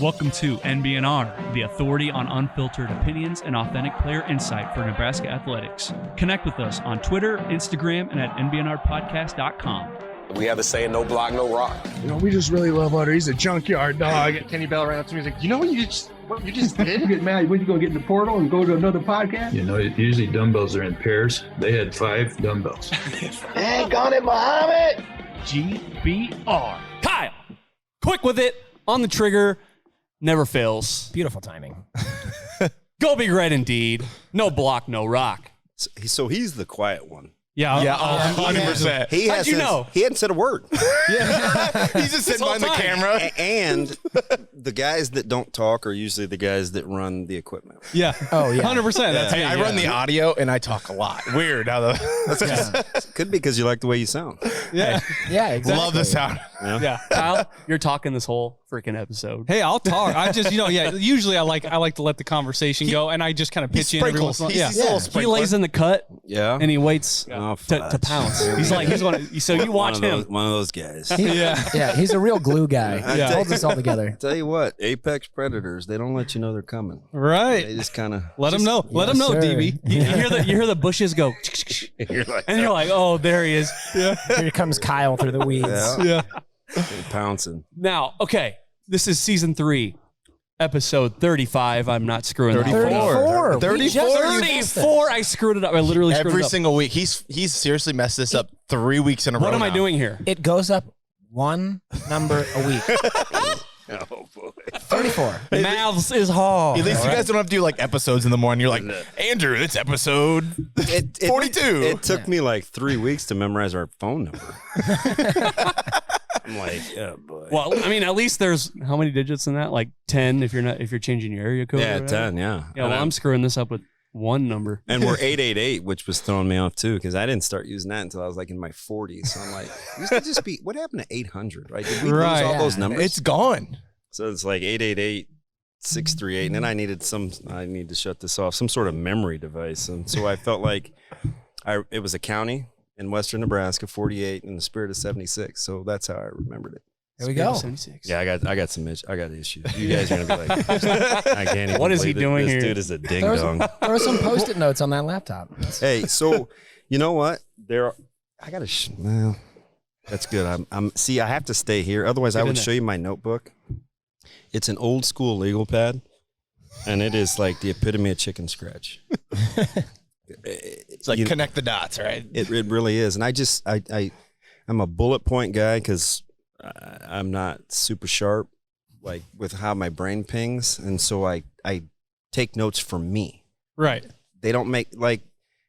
Welcome to NBNR, the authority on unfiltered opinions and authentic player insight for Nebraska athletics. Connect with us on Twitter, Instagram, and at NBNRpodcast.com. We have the saying, no block, no rock. You know, we just really love Utter. He's a junkyard dog. Kenny Bell ran up to me and was like, you know what you just did? You get mad when you go get in the portal and go to another podcast? You know, usually dumbbells are in pairs. They had 5 dumbbells. Dang on it, Muhammad! GBR. Kyle, quick with it, on the trigger, never fails. Beautiful timing. Go big red indeed. No block, no rock. So he's the quiet one. Yeah, 100%. He How'd you know? He hadn't said a word. He's just sitting behind the camera. And the guys that don't talk are usually the guys that run the equipment. Yeah. Oh, yeah. 100%. That's Hey, me, I yeah. run the audio and I talk a lot. Weird how the Could be because you like the way you sound. Yeah. Yeah, exactly. love the sound. Yeah. Kyle, you're talking this whole freaking episode. Hey, I'll talk. I just, usually I like to let the conversation go, and I just kind of pitch in every once in a while. He's a little He sprinkler. lays in the cut Yeah. and he waits Oh, to fudge. pounce. He's like, he's going to, so you watch him. One of those guys. Yeah, he's a real glue guy. Yeah. Holds us all together. Tell you what, apex predators, they don't let you know they're coming. Right. They just kind of Let him know. Let him know, sir. DB. You hear the bushes go, you're like, and you're like, oh, there he is. Yeah. Here comes Kyle through the weeds. yeah, Yeah. pouncing. Now, okay, this is season 3, episode 35. I'm not screwing that up. 34. 34. We just- 34. I screwed it up. I literally screwed Every it up. single week. He's seriously messed this up 3 weeks in a row. What am I now. doing here? It goes up one number a week. Oh boy. 34. Mouths is hard. At least you guys don't have to do like episodes in the morning. You're like, Andrew, it's episode 42. It took me like 3 weeks to memorize our phone number. I'm like, oh boy. Well, I mean, at least there's how many digits in that? Like 10 if you're changing your area code. Yeah, or whatever. 10, yeah. Yeah, well, I'm screwing this up with one number. And we're 888, which was throwing me off too, because I didn't start using that until I was like in my 40s. So I'm like, used to just be, what happened to 800, right? Did we lose Right, all yeah. those numbers? It's gone. So it's like 888, 638, and then I need to shut this off, some sort of memory device. And so I felt like it was a county in western Nebraska, 48, in the spirit of 76. So that's how I remembered it. There we go. 76. Yeah, I got some issues. You guys are gonna be like, I can't even. What is he believe doing this here? dude is a ding dong. Throw some Post-it notes on that laptop. Hey, so you know what? I gotta. Well, that's good. See, I have to stay here. Otherwise, I in would there. show you my notebook. It's an old school legal pad, and it is like the epitome of chicken scratch. It's like connect the dots, right? It really is, and I'm a bullet point guy because I'm not super sharp, like with how my brain pings, and so I take notes for me. Right. They don't make, like,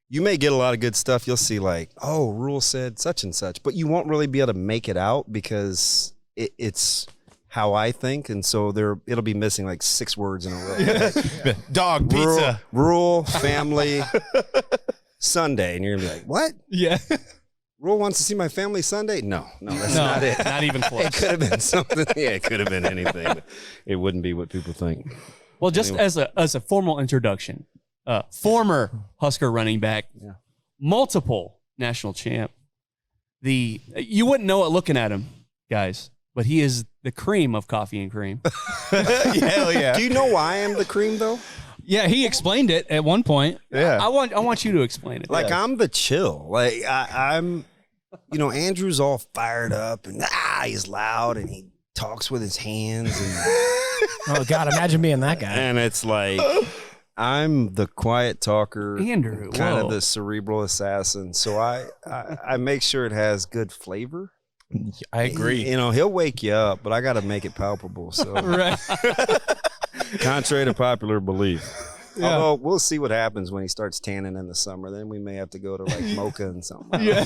you may get a lot of good stuff. You'll see like, oh, rule said such and such, but you won't really be able to make it out because it's how I think, and so it'll be missing like 6 words in a row. Dog, pizza. Rural, family, Sunday, and you're gonna be like, what? Yeah. Rule wants to see my family Sunday? No, that's not it. Not even close. It could have been something. Yeah, it could have been anything. But it wouldn't be what people think. Well, just as a formal introduction, former Husker running back, multiple national champ. You wouldn't know it looking at him, guys, but he is the cream of coffee and cream. Hell yeah. Do you know why I'm the cream though? Yeah, he explained it at one point. Yeah. I want you to explain it. Like I'm the chill. Like I'm, Andrew's all fired up and he's loud and he talks with his hands and Oh, God, imagine being that guy. and it's like I'm the quiet talker, Andrew, kind whoa. of the cerebral assassin. So I make sure it has good flavor. I agree. He'll wake you up, but I got to make it palpable. So Right. contrary to popular belief. Yeah. Although we'll see what happens when he starts tanning in the summer. Then we may have to go to like Mocha and something. Yeah.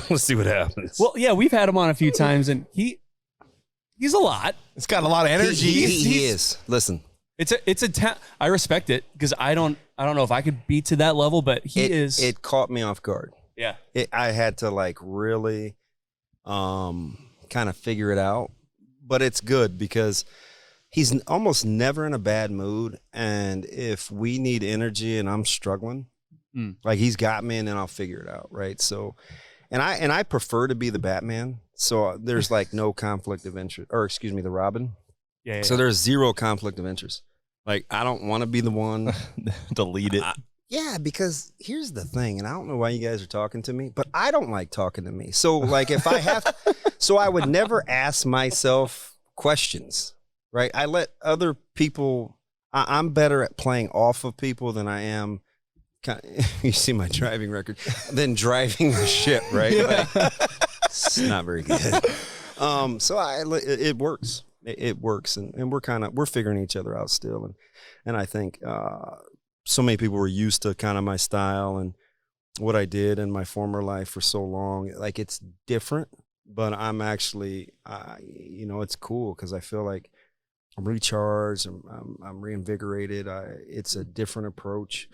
We'll see what happens. Well, yeah, we've had him on a few times, and he's a lot. It's got a lot of energy. he is. Listen, It's a I respect it because I don't know if I could be to that level, but he is. It caught me off guard. Yeah. I had to like really kind of figure it out. But it's good because he's almost never in a bad mood. And if we need energy and I'm struggling, like he's got me and then I'll figure it out. Right. So, And I prefer to be the Batman. So there's like no conflict of interest, or excuse me, the Robin. Yeah. So there's zero conflict of interest. Like, I don't want to be the one. Delete it. Yeah, because here's the thing, and I don't know why you guys are talking to me, but I don't like talking to me. So like if I have, so I would never ask myself questions, right? I let other people, I'm better at playing off of people than I am, you see my driving record, than driving the ship, right? Like, it's not very good. So it works. It works, and we're figuring each other out still, and I think so many people were used to kind of my style and what I did in my former life for so long. Like, it's different, but I'm actually, it's cool because I feel like I'm recharged, I'm reinvigorated. It's a different approach.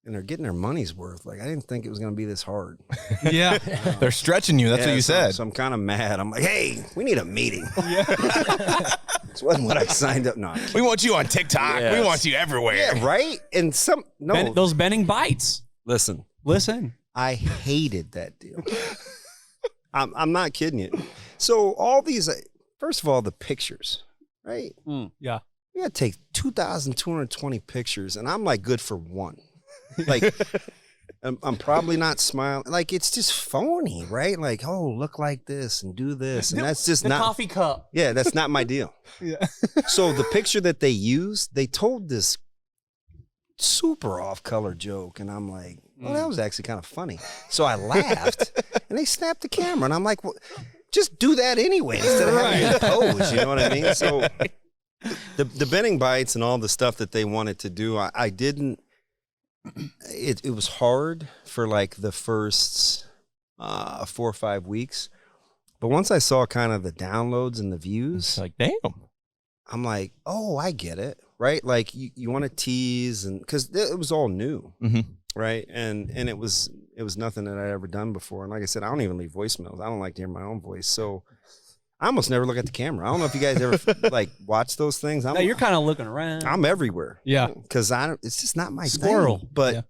And they're getting their money's worth. Like, I didn't think it was going to be this hard. Yeah. They're stretching you. That's what you said. So I'm kind of mad. I'm like, hey, we need a meeting. This wasn't what I signed up. No. We want you on TikTok. Yes. We want you everywhere. Yeah, right? And Those bending bites. Listen. I hated that deal. I'm not kidding you. So all these, first of all, the pictures, right? Yeah. We got to take 2,220 pictures, and I'm like good for one. Like, I'm probably not smiling. Like, it's just phony, right? Like, oh, look like this and do this. And that's just not. Coffee cup. Yeah, that's not my deal. Yeah. So the picture that they used, they told this super off-color joke. And I'm like, well, that was actually kind of funny. So I laughed, and they snapped the camera. And I'm like, well, just do that anyway instead of having me pose. You know what I mean? So the bending bites and all the stuff that they wanted to do, I didn't. It was hard for like the first 4 or 5 weeks, but once I saw kind of the downloads and the views, It's like, damn, I'm like, oh, I get it, right? Like you want to tease, and because it was all new, right? And it was nothing that I'd ever done before. And like I said, I don't even leave voicemails. I don't like to hear my own voice, so I almost never look at the camera. I don't know if you guys ever like watch those things. No, you're kind of looking around. I'm everywhere. Yeah. Because it's just not my Squirrel. thing. But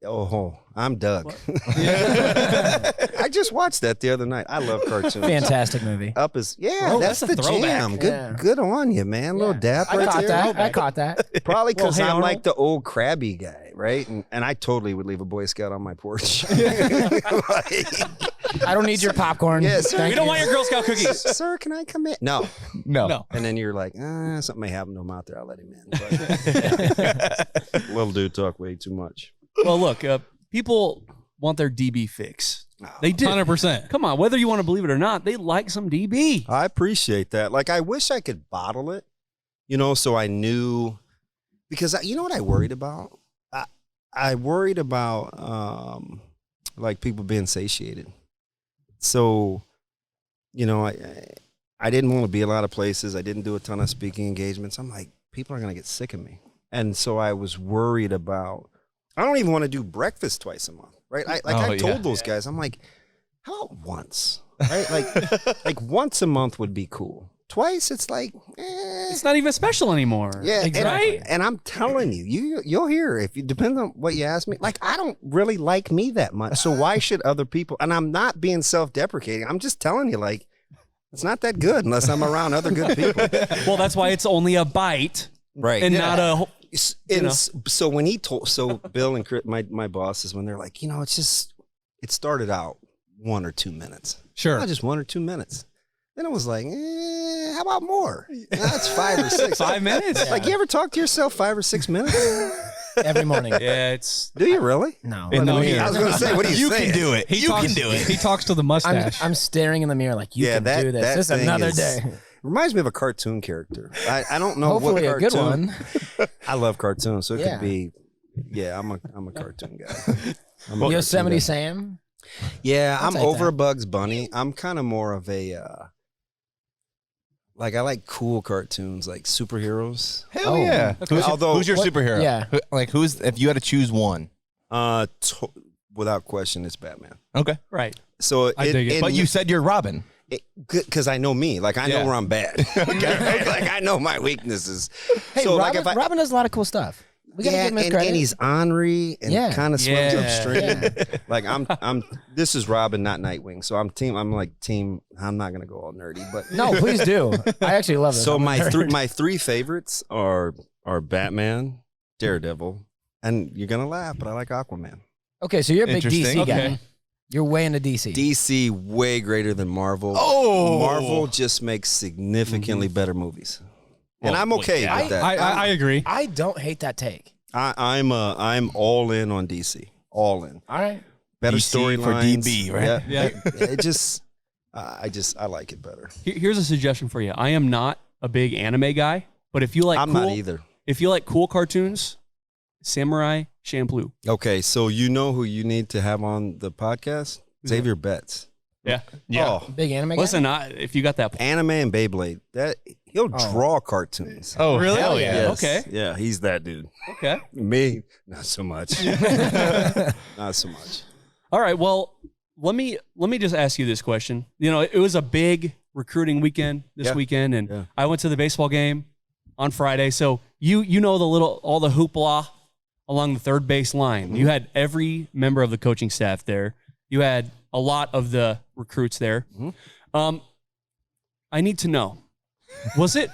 Yeah. I'm Doug. I just watched that the other night. I love cartoons. Fantastic movie. Up is Oh, that's that's a the throwback. jam. Yeah. Good on you, man. Little dap I right caught there. that. I caught that. Probably because Well, hey, I'm Arnold. like the old crabby guy, right? And I totally would leave a Boy Scout on my porch. Like, I don't need your popcorn. Yes, Thank We don't you. want your Girl Scout cookies. sir, can I come in? No. no. And then you're like, something may happen to him out there. I'll let him in. But, little dude talk way too much. Well, look, people want their DB fix. They do. 100%. Come on, whether you want to believe it or not, they like some DB. I appreciate that. Like, I wish I could bottle it, so I knew, because you know what I worried about? I worried about, like, people being satiated. So, I didn't want to be a lot of places. I didn't do a ton of speaking engagements. I'm like, people are going to get sick of me. And so I was worried about, I don't even want to do breakfast twice a month, right? I told those guys, I'm like, how about once, right? Like once a month would be cool. Twice, it's like, It's not even special anymore. yeah, Exactly. and I'm telling you'll hear if you depends on what you ask me. Like, I don't really like me that much, so why should other people? And I'm not being self-deprecating. I'm just telling you, like, it's not that good unless I'm around other good people, Well, that's why it's only a bite right? and not a. So when he told, Bill and Chris, my bosses, when they're like, it's just, it started out 1 or 2 minutes, Sure. just 1 or 2 minutes. Then it was like, how about more? That's 5 or 6. 5 minutes? Like, you ever talk to yourself 5 or 6 minutes? Every morning. Yeah, it's. Do you really? No. In the I mirror. was going to say, what do you can do it. You can do it. He talks to the mustache. I'm staring in the mirror like, you Yeah, can that- do this. that This is thing another is- day. Reminds me of a cartoon character. I don't know Hopefully what a good cartoon. one. I love cartoons, so it Yeah. could be. Yeah, I'm a cartoon guy. I'm a Yosemite cartoon guy. Sam. Yeah, I'll I'm take over that. Bugs Bunny. I'm kind of more of a. Like, I like cool cartoons, like superheroes. Hell Oh. yeah. Who's your What- superhero? yeah. Who's if you had to choose one? Without question, it's Batman. Okay. Right. So I dig it. But you said you're Robin. because I know me, like I know Yeah. where I'm bad. Okay? Like I know my weaknesses. Hey, so Robin, like if I Robin does a lot of cool stuff. We gotta give him his credit. and he's ornery and kind of swims upstream. Yeah. Like I'm. This is Robin, not Nightwing. So I'm like team. I'm not gonna go all nerdy, but No, please do. I actually love it. so my three favorites are Batman, Daredevil, and you're gonna laugh, but I like Aquaman. Okay, so you're a big Interesting. DC guy. Okay. You're way into DC. DC way greater than Marvel. Oh. Marvel just makes significantly better movies, and I'm okay with that. I agree. I don't hate that take. I'm all in on DC. All in. All right. Better DC for storylines. DB, right? Yeah. Yeah. It just, I like it better. Here's a suggestion for you. I am not a big anime guy, but if you like I'm cool, not either. If you like cool cartoons, Samurai Champloo. Okay, so you know who you need to have on the podcast? Xavier Betts. Yeah. Yeah. Oh, Big anime guy? Listen, if you got that, anime and Beyblade. That he'll draw cartoons. Oh, Really? Hell yeah. Yes. Okay. Yeah, he's that dude. okay. Me, not so much. Not so much. All right. Well, let me just ask you this question. You know, it was a big recruiting weekend this weekend, and I went to the baseball game on Friday. So you know all the hoopla along the third base line. You had every member of the coaching staff there. You had a lot of the recruits there. I need to know, was it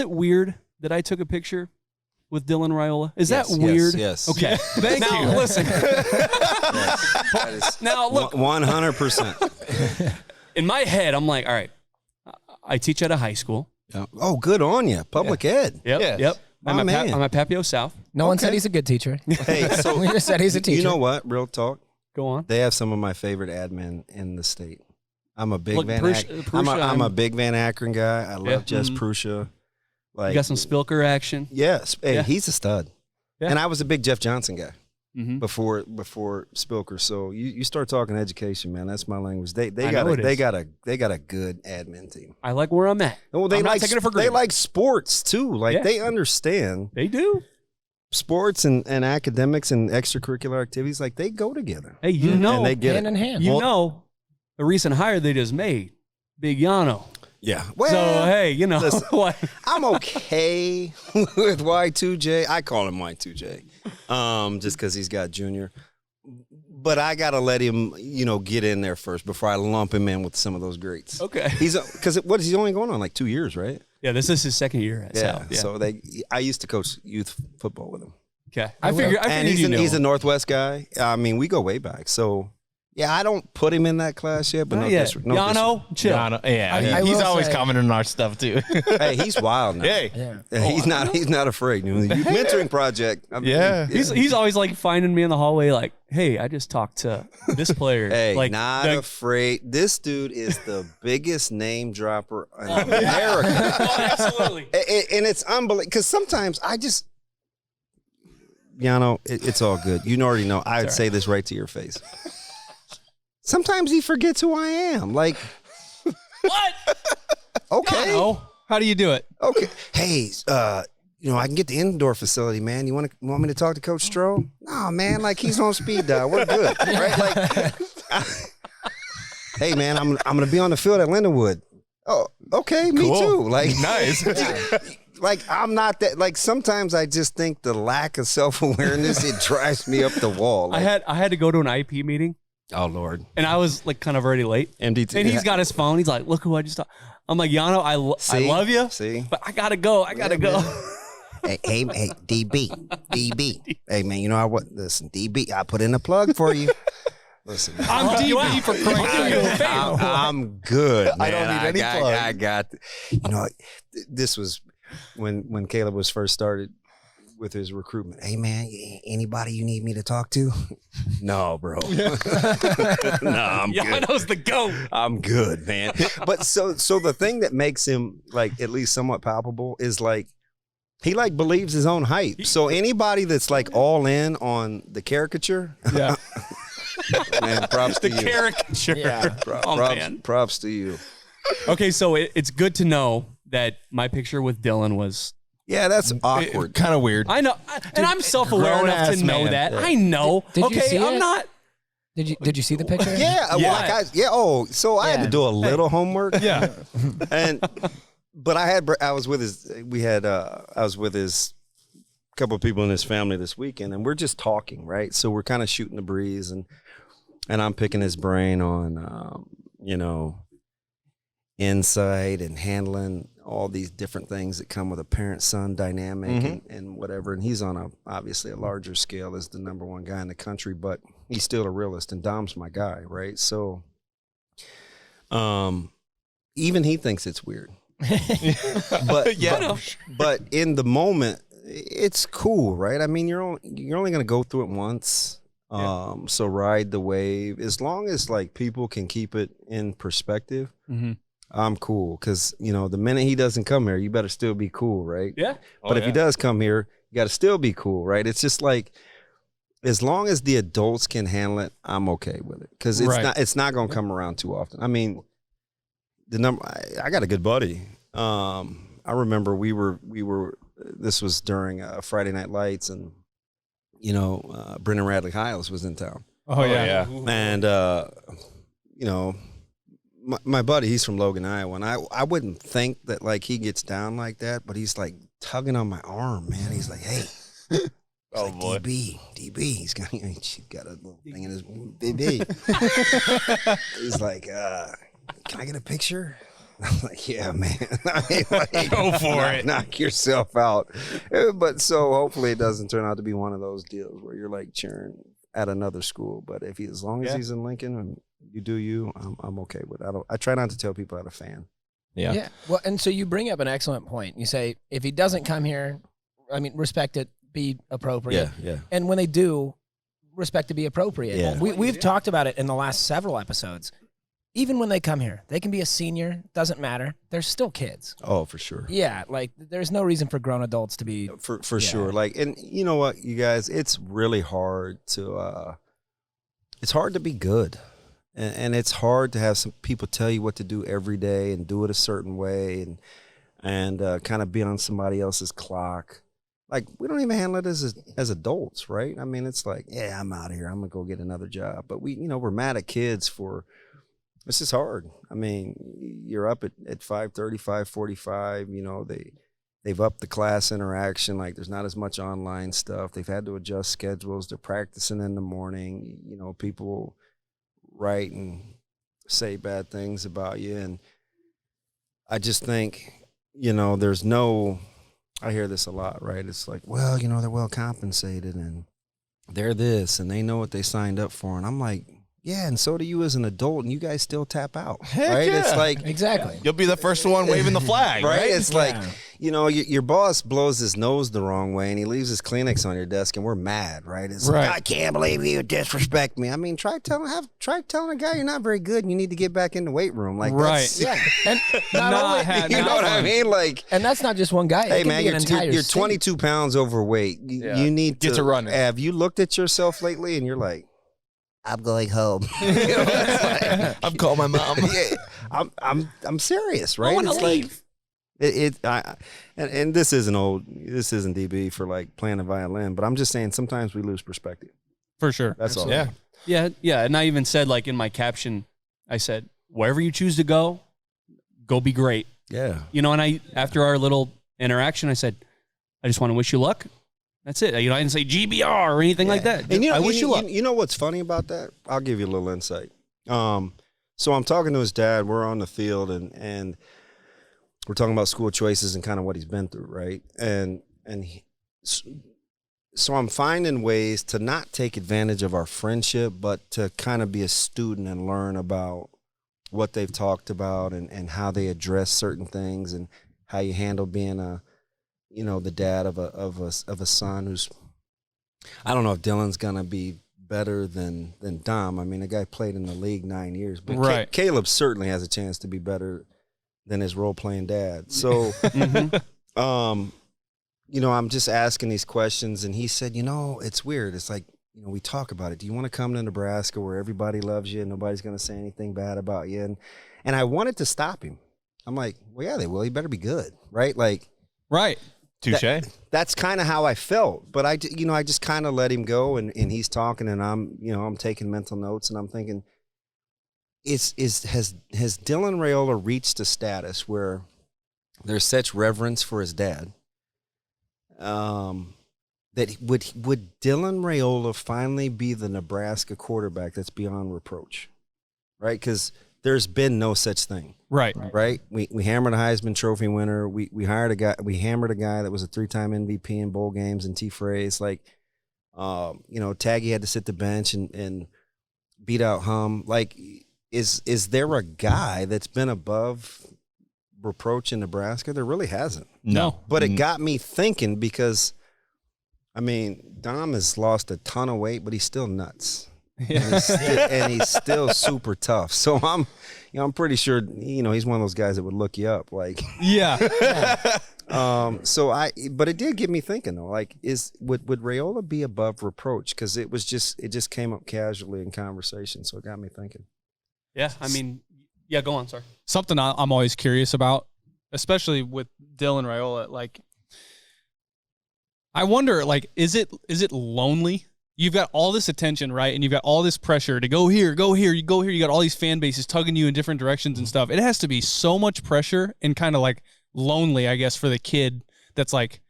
weird that I took a picture with Dylan Raila? Is that weird? Yes. Okay. Thank you. Listen. Now look, 100%. in my head, I'm like, all right, I teach at a high school. Oh, good on you. Public ed. Yep. Yes. Yep. My man. I'm at Papio South. No one said he's a good teacher. Hey, so We just said he's a teacher. you know what? Real talk. Go on. They have some of my favorite admin in the state. I'm a big Look, Van. Prussia, I'm a big Van Akron guy. I love Yeah. Jess Prussia. Like You got some Spilker action. Yes, hey, Yeah. he's a stud. Yeah. And I was a big Jeff Johnson guy Mm-hmm. before Spilker. So you start talking education, man. That's my language. They I know it is. got a good admin team. I like where I'm at. Well, they I'm not like taking it for they granted. like sports too. Like Yeah. they understand They do. sports and academics and extracurricular activities. Like they go together. Hey, you know, and they get Hand it. in hand. you know, the recent hire they just made, Big Yano. Yeah. Well, So hey, you know listen. what? I'm okay with Y2J. I call him Y2J, just because he's got Junior. But I gotta let him, get in there first before I lump him in with some of those greats. Okay. He's he's only going on like 2 years, right? Yeah, this is his second year at South. Yeah. So I used to coach youth football with him, Okay. I figured and he's a Northwest guy. I mean, we go way back. So yeah, I don't put him in that class yet, but Not no yet. disrespect. No Yano, chill. I he's will always say- commenting on our stuff too. Hey, he's wild now. Hey. Yeah. Yeah, he's not afraid. The youth mentoring project. I mean, Yeah. He's always like finding me in the hallway, like, hey, I just talked to this player. Hey, like, not the- afraid. This dude is the biggest name dropper in America. Oh, absolutely. And it's unbelievable because sometimes I just, it's all good. You already know. I would say this right to your face. Sometimes he forgets who I am. Like, What? okay, Oh, how do you do it? okay. Hey, I can get the indoor facility, man. You want me to talk to Coach Stroh? No, man. Like he's on speed dial. We're good, right? Like, hey, man, I'm gonna be on the field at Lindenwood. Oh, okay, me Cool. too. Like, Nice. like I'm not that. Like sometimes I just think the lack of self-awareness it drives me up the wall. Like, I had to go to an IP meeting, oh Lord, and I was like kind of already late. MDT, And he's got his phone. He's like, look who I just talked. I'm like, Yano, I love you. See? But I gotta go. I gotta go. Hey, DB. Hey, man, you know listen, DB. I put in a plug for you. Listen, I'm DB for Christ's sake. I'm good. Man. I don't need any plug. I got. This was when Caleb was first started with his recruitment. Hey, man, anybody you need me to talk to? No, bro. No, I'm good. Yano's the GOAT. I'm good, man. But so the thing that makes him like at least somewhat palpable is like he like believes his own hype. So anybody that's like all in on the caricature, Yeah. man, props to The you. caricature. Yeah. Oh, man. Props to you. Okay, so it's good to know that my picture with Dylan was. Yeah, that's awkward. Kind of weird. I know, and I'm self-aware enough to grown-ass know man. that. I know. Did you Okay, see I'm it? not. Did you see the picture? Yeah, well, Yeah. I had to do a little homework. Yeah. But I was with his couple of people in his family this weekend, and we're just talking, right? So we're kind of shooting the breeze, and I'm picking his brain on, you know, insight and handling all these different things that come with a parent-son dynamic and whatever. And he's on obviously a larger scale as the #1 guy in the country, but he's still a realist, and Dom's my guy, right? So even he thinks it's weird. But in the moment, it's cool, right? I mean, you're only going to go through it once. So ride the wave. As long as like people can keep it in perspective, I'm cool. Because, you know, the minute he doesn't come here, you better still be cool, right? Yeah. But if he does come here, you got to still be cool, right? It's just like, as long as the adults can handle it, I'm okay with it. Because it's not going to come around too often. I mean, I got a good buddy. I remember we were this was during Friday Night Lights, and you know, Brendan Radley Hiles was in town. Oh yeah. And you know, my buddy, he's from Logan, Iowa, and I wouldn't think that like he gets down like that, but he's like tugging on my arm, man. He's like, hey. Oh like, boy, DB, he's got a little thing in his DB. He's like, can I get a picture? I'm like, yeah, man. I mean, like, go for it. Knock yourself out. But so hopefully it doesn't turn out to be one of those deals where you're like cheering at another school. But if as long as he's in Lincoln and you do you, I'm okay with it. I try not to tell people I'm a fan. Yeah. Well, and so you bring up an excellent point. You say if he doesn't come here, I mean, respect it, be appropriate. Yeah. And when they do, respect to be appropriate. Yeah. We've talked about it in the last several episodes. Even when they come here, they can be a senior, doesn't matter. They're still kids. Oh, for sure. Yeah, like there's no reason for grown adults to be for sure. Like, and you know what, you guys, it's really hard to be good. And it's hard to have some people tell you what to do every day and do it a certain way and kind of be on somebody else's clock. Like, we don't even handle it as adults, right? I mean, it's like, yeah, I'm out of here. I'm going to go get another job. But we're mad at kids for, this is hard. I mean, you're up at 5:30, 5:45, you know, they've upped the class interaction. Like, there's not as much online stuff. They've had to adjust schedules. They're practicing in the morning. You know, people write and say bad things about you. And I just think, you know, I hear this a lot, right? It's like, well, you know, they're well compensated and they're this and they know what they signed up for. And I'm like, yeah, and so do you as an adult, and you guys still tap out, right? Yeah. It's like, exactly. You'll be the first one waving the flag, right? It's like, you know, your boss blows his nose the wrong way, and he leaves his Kleenex on your desk, and we're mad, right? It's like, I can't believe you disrespect me. I mean, try telling a guy you're not very good, and you need to get back in the weight room, like, right? Yeah, and not only, you know what I mean, like, and that's not just one guy. Hey, man, you're 22 pounds overweight. You need get to running. Have you looked at yourself lately, and you're like, I'm going home. You know, like, I'm calling my mom. Yeah, I'm serious, right? I want to leave. And this isn't DB for like playing the violin, but I'm just saying sometimes we lose perspective. For sure. That's all. Yeah. And I even said, like, in my caption, I said, wherever you choose to go be great. Yeah. You know, and after our little interaction, I said, I just want to wish you luck. That's it. You know, I didn't say GBR or anything like that. And I wish you luck. You know what's funny about that? I'll give you a little insight. So I'm talking to his dad. We're on the field, and we're talking about school choices and kind of what he's been through, right? So I'm finding ways to not take advantage of our friendship, but to kind of be a student and learn about what they've talked about and how they address certain things and how you handle being the dad of a son who's, I don't know if Dylan's gonna be better than Dom. I mean, the guy played in the league 9 years, but right. Caleb certainly has a chance to be better than his role playing dad. So, I'm just asking these questions, and he said, it's weird. It's like, we talk about it. Do you want to come to Nebraska where everybody loves you and nobody's gonna say anything bad about you? And I wanted to stop him. I'm like, well, yeah, they will. He better be good, right? Like, right. Touche. That's kind of how I felt, but I just kind of let him go, and he's talking, and I'm taking mental notes, and I'm thinking, has Dylan Raila reached a status where there's such reverence for his dad, that would Dylan Raiola finally be the Nebraska quarterback that's beyond reproach, right? Because there's been no such thing, Right. We hammered a Heisman Trophy winner. We hired a guy. We hammered a guy that was a 3-time MVP in bowl games and T-Phrase. Like, Taggy had to sit the bench and beat out Hum. Like, is there a guy that's been above reproach in Nebraska? There really hasn't. No. But it got me thinking because, I mean, Dom has lost a ton of weight, but he's still nuts. And he's still super tough. So I'm pretty sure, he's one of those guys that would look you up. Like, Yeah. but it did get me thinking though, like, would Raiola be above reproach? Cause it just came up casually in conversation. So it got me thinking. Yeah. I mean, yeah, go on. Sorry. Something I'm always curious about, especially with Dylan Raiola. Like, I wonder, like, is it lonely? You've got all this attention, right? And you've got all this pressure to go here, you go here. You got all these fan bases tugging you in different directions and stuff. It has to be so much pressure and kind of like lonely, I guess, for the kid that's like,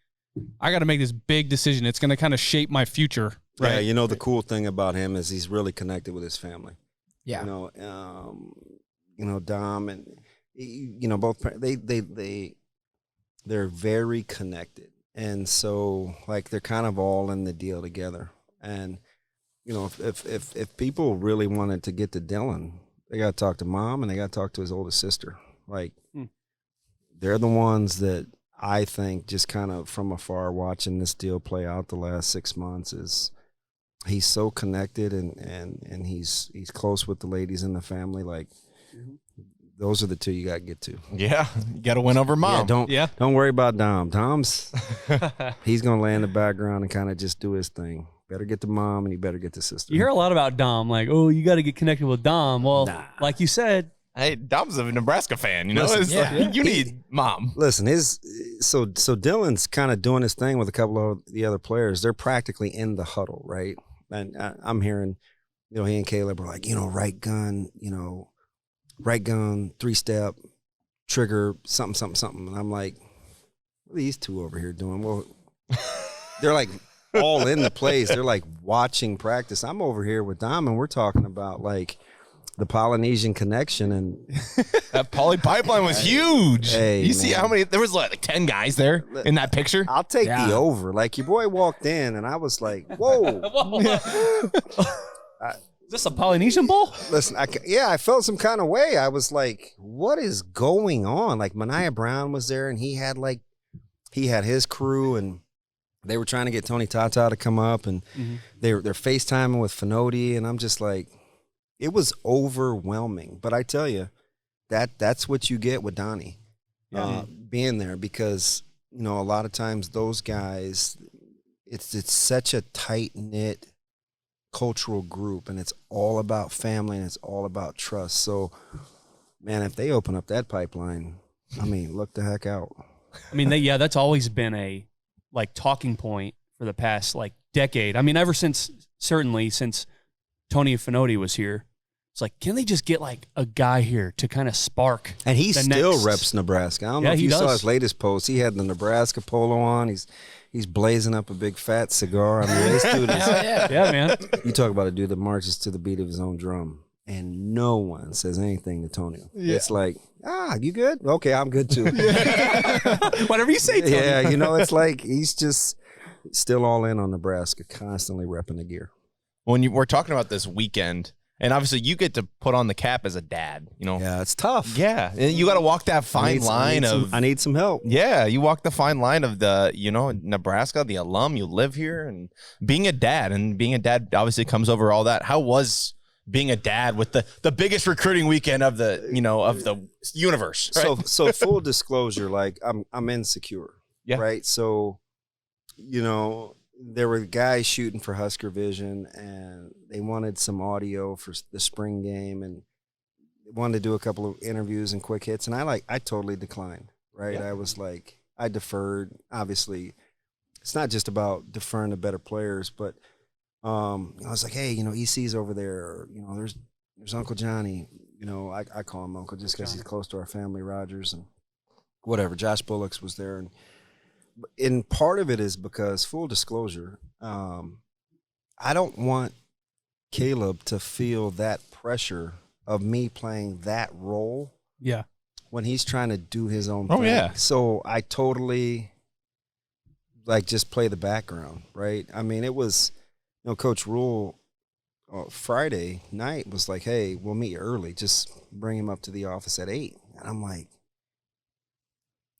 I got to make this big decision. It's going to kind of shape my future, right? Yeah, the cool thing about him is he's really connected with his family. Yeah. Dom and both they're very connected, and so like they're kind of all in the deal together. And if people really wanted to get to Dylan, they got to talk to Mom and they got to talk to his oldest sister. Like, they're the ones that I think, just kind of from afar watching this deal play out the last 6 months, is he's so connected and he's close with the ladies in the family. Like, those are the two you got to get to. Yeah, you got to win over Mom. Don't worry about Dom. Dom's he's gonna lay in the background and kind of just do his thing. Better get to Mom and you better get to sister. You hear a lot about Dom, like, oh, you got to get connected with Dom. Well, like you said, hey, Dom's a Nebraska fan. You know, Listen, you need Mom. Listen, so Dylan's kind of doing his thing with a couple of the other players. They're practically in the huddle, right? And I'm hearing, he and Caleb are like, right gun, 3-step, trigger, something. And I'm like, what are these two over here doing? Well, they're like all in the plays. They're like watching practice. I'm over here with Dom, and we're talking about like the Polynesian connection. And that Poly Pipeline was huge. Hey, you see how many? There was like 10 guys there in that picture. I'll take the over. Like, your boy walked in, and I was like, whoa. Is this a Polynesian Bowl? Listen, I felt some kind of way. I was like, what is going on? Like, Mania Brown was there, and he had his crew, and they were trying to get Tony Tata to come up, and they're FaceTiming with Finoti, and I'm just like, it was overwhelming. But I tell you, that's what you get with Donnie being there, because a lot of times those guys, it's such a tight-knit cultural group, and it's all about family and it's all about trust. So, man, if they open up that pipeline, I mean, look the heck out. I mean, that's always been a talking point for the past decade. I mean, ever since Tony Finoti was here, it's like, can they just get a guy here to kind of spark? And he still reps Nebraska. I don't know if you saw his latest post. He had the Nebraska polo on. He's blazing up a big fat cigar. I mean, this dude is, yeah, man. You talk about a dude that marches to the beat of his own drum, and no one says anything to Tony. Yeah. It's like, you good? Okay, I'm good too. Whatever you say, Tony. Yeah, it's like he's just still all in on Nebraska, constantly repping the gear. When we're talking about this weekend, and obviously you get to put on the cap as a dad, Yeah, it's tough. Yeah, and you got to walk that fine line of. I need some help. Yeah, you walk the fine line of the, Nebraska, the alum, you live here, and being a dad obviously comes over all that. How was being a dad with the biggest recruiting weekend of the, of the universe? Right? So full disclosure, I'm insecure. Yeah. Right. So, there were guys shooting for Husker Vision, and they wanted some audio for the spring game, and wanted to do a couple of interviews and quick hits, and I totally declined. Right. Yeah. I was like, I deferred. Obviously, it's not just about deferring to better players, but I was like, hey, EC's over there, or, there's Uncle Johnny. I call him Uncle just because he's close to our family, Rogers, and whatever. Josh Bullocks was there, and and part of it is because, full disclosure, I don't want Caleb to feel that pressure of me playing that role. Yeah. When he's trying to do his own Oh, thing. yeah. So I totally just play the background, right? I mean, it was, Coach Rule Friday night was like, hey, we'll meet you early. Just bring him up to the office at 8. And I'm like,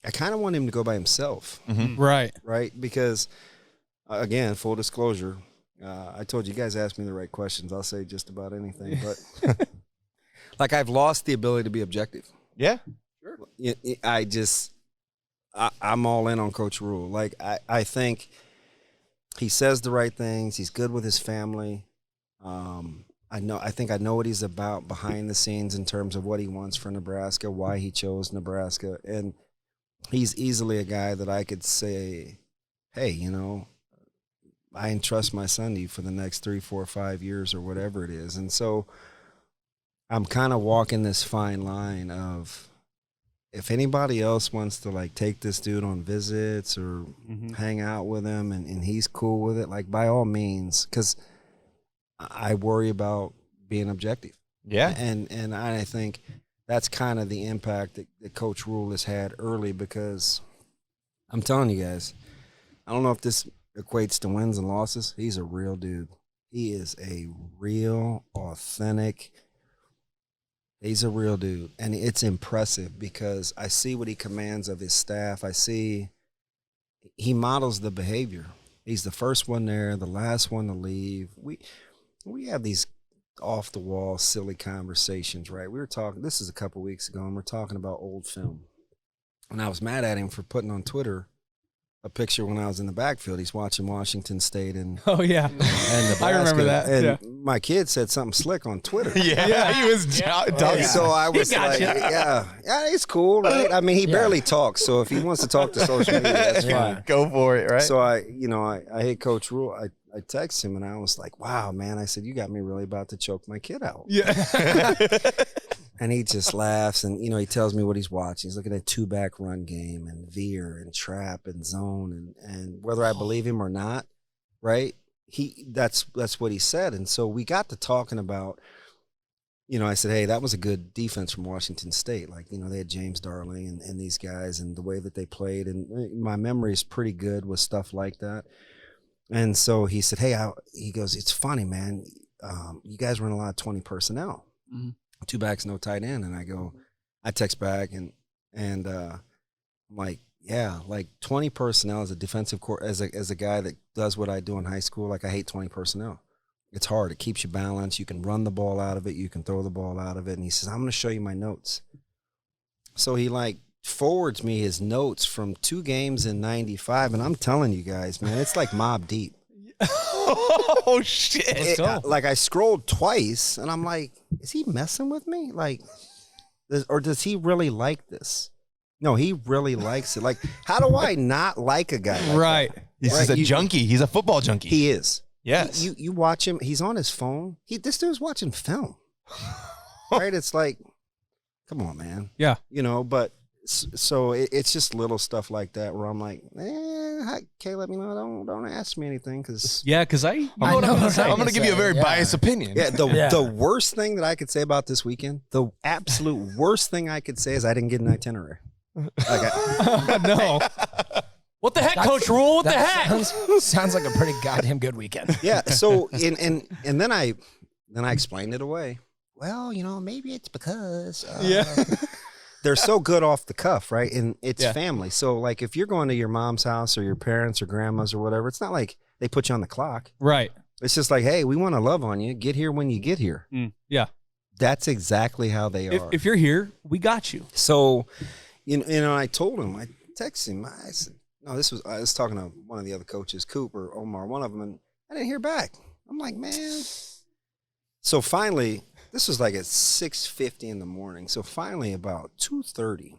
I kind of want him to go by himself. Mm-hmm. Right? Because, again, full disclosure, I told you guys asked me the right questions. I'll say just about anything. But, I've lost the ability to be objective. Yeah. I'm all in on Coach Rule. I think he says the right things. He's good with his family. I think I know what he's about behind the scenes in terms of what he wants for Nebraska, why he chose Nebraska. And he's easily a guy that I could say, hey, I entrust my son to you for the next 3, 4, 5 years or whatever it is. And so I'm kind of walking this fine line of, if anybody else wants to take this dude on visits or hang out with him and he's cool with it, by all means, because I worry about being objective. Yeah. And I think that's kind of the impact that Coach Rule has had early, because I'm telling you guys, I don't know if this equates to wins and losses. He's a real dude. He is a real, authentic. He's a real dude, and it's impressive because I see what he commands of his staff. I see he models the behavior. He's the first one there, the last one to leave. We have these off-the-wall, silly conversations, right? We were talking, this is a couple weeks ago, and we're talking about old film. And I was mad at him for putting on Twitter a picture when I was in the backfield. He's watching Washington State and Oh yeah, and Nebraska. I remember that. And Yeah. my kid said something slick on Twitter. Yeah. He was talking. So I was like, yeah, it's cool, right? I mean, he barely talks, so if he wants to talk to social media, that's fine. Go for it, right? So I hate Coach Rule. I text him and I was like, wow, man. I said, you got me really about to choke my kid out. Yeah. And he just laughs and, he tells me what he's watching. He's looking at 2-back run game and veer and trap and zone and whether I believe him or not, right? That's what he said. And so we got to talking about, I said, hey, that was a good defense from Washington State. They had James Darling and these guys and the way that they played. And my memory is pretty good with stuff like that. And so he said, hey, he goes, it's funny, man. You guys run a lot of 20 personnel. Mm-hmm. 2 backs, no tight end. And I text back and I'm like, yeah, 20 personnel as a defensive as a guy that does what I do in high school. I hate 20 personnel. It's hard. It keeps you balanced. You can run the ball out of it. You can throw the ball out of it. And he says, I'm going to show you my notes. So he forwards me his notes from 2 games in 95. And I'm telling you guys, man, it's like Mobb Deep. Oh shit! I scrolled twice, and I'm like, "Is he messing with me? Or does he really like this?" No, he really likes it. How do I not like a guy? Right. He's just a junkie. He's a football junkie. He is. Yes. You watch him. He's on his phone. This dude's watching film. Right? It's come on, man. Yeah. But so it's just little stuff like that where I'm like, Caleb, don't ask me anything because I'm going to give you a very biased opinion. Yeah, the worst thing that I could say about this weekend, the absolute worst thing I could say is I didn't get an itinerary. No. What the heck, Coach Rule? What the heck? Sounds like a pretty goddamn good weekend. Yeah. So and then I explained it away. Well, maybe it's because they're so good off the cuff, right? And it's family. So if you're going to your mom's house or your parents or grandma's or whatever, it's not like they put you on the clock. Right. It's just hey, we want to love on you. Get here when you get here. Yeah. That's exactly how they are. If you're here, we got you. So, I told him, I texted him, I said, no, I was talking to one of the other coaches, Cooper, Omar, one of them, and I didn't hear back. I'm like, man. So finally, this was at 6:50 in the morning. So finally about 2:30,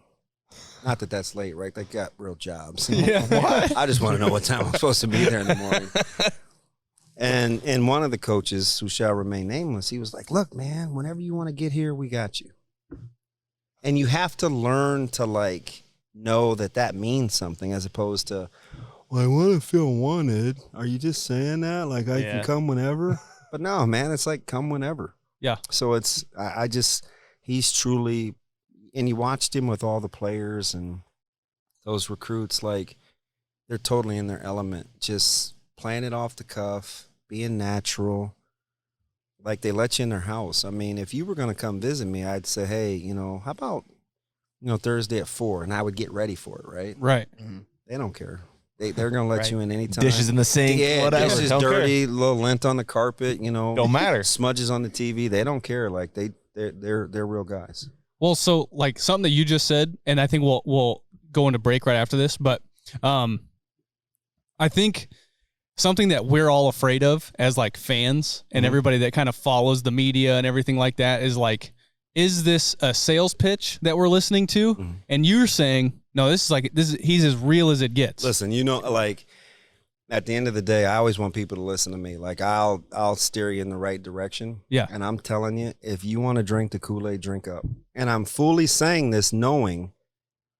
not that that's late, right? They got real jobs. Yeah. What? I just want to know what time I'm supposed to be there in the morning. And one of the coaches, who shall remain nameless, he was like, look, man, whenever you want to get here, we got you. And you have to learn to know that means something, as opposed to, well, I want to feel wanted. Are you just saying that? Like I can come whenever? But no, man, it's like come whenever. Yeah. So it's, he's truly, and you watched him with all the players and those recruits, like they're totally in their element, just playing it off the cuff, being natural. Like they let you in their house. I mean, if you were going to come visit me, I'd say, hey, how about, Thursday at 4, and I would get ready for it, right? Right. Mm-hmm. They don't care. They're going to let you in anytime. Dishes in the sink, whatever. Dishes Don't dirty, care. little lint on the carpet, Don't matter. Smudges on the TV. They don't care. Like they're real guys. Well, so like something that you just said, and I think we'll go into break right after this, but I think something that we're all afraid of as like fans and everybody that kind of follows the media and everything like that is like, is this a sales pitch that we're listening to? Mm-hmm. And you're saying, no, he's as real as it gets. Listen, like at the end of the day, I always want people to listen to me. Like I'll steer you in the right direction. Yeah. And I'm telling you, if you want to drink the Kool-Aid, drink up. And I'm fully saying this knowing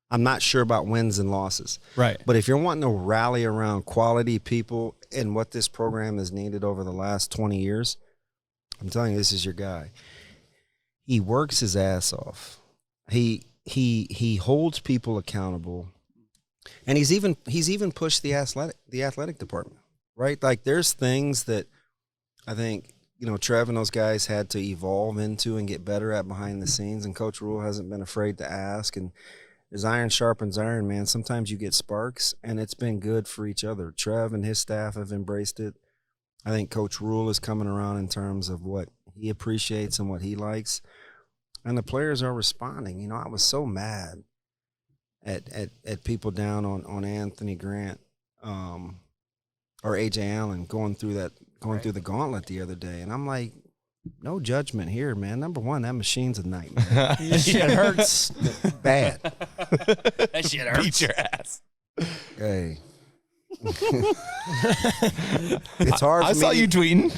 I'm not sure about wins and losses. Right. But if you're wanting to rally around quality people and what this program has needed over the last 20 years, I'm telling you, this is your guy. He works his ass off. He holds people accountable. And he's even pushed the athletic department, right? Like there's things that I think, Trev and those guys had to evolve into and get better at behind the scenes. And Coach Rule hasn't been afraid to ask. And as iron sharpens iron, man, sometimes you get sparks, and it's been good for each other. Trev and his staff have embraced it. I think Coach Rule is coming around in terms of what he appreciates and what he likes. And the players are responding. I was so mad at people down on Anthony Grant or AJ Allen going through the gauntlet the other day. And I'm like, no judgment here, man. Number one, that machine's a nightmare. That shit hurts. Bad. That shit hurts. Beat your ass. Hey. It's hard for I me saw you tweeting.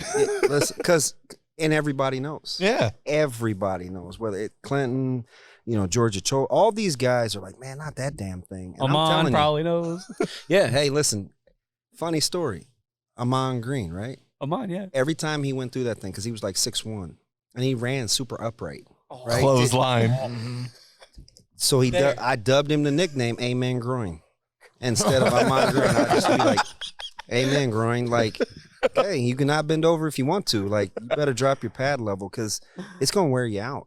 Listen, because everybody knows. Yeah. Everybody knows. Whether it's Clinton, Georgia Cho, all these guys are like, man, not that damn thing. And Amon probably knows. Yeah. Hey, listen, funny story. Amon Green, right? Amon, yeah. Every time he went through that thing, because he was like 6'1", and he ran super upright. Right? Clothesline. So I dubbed him the nickname Amen Groin. Instead of Amon Groin, I'd just be like, Amen Groin. Like, hey, you can not bend over if you want to. Like, you better drop your pad level because it's going to wear you out.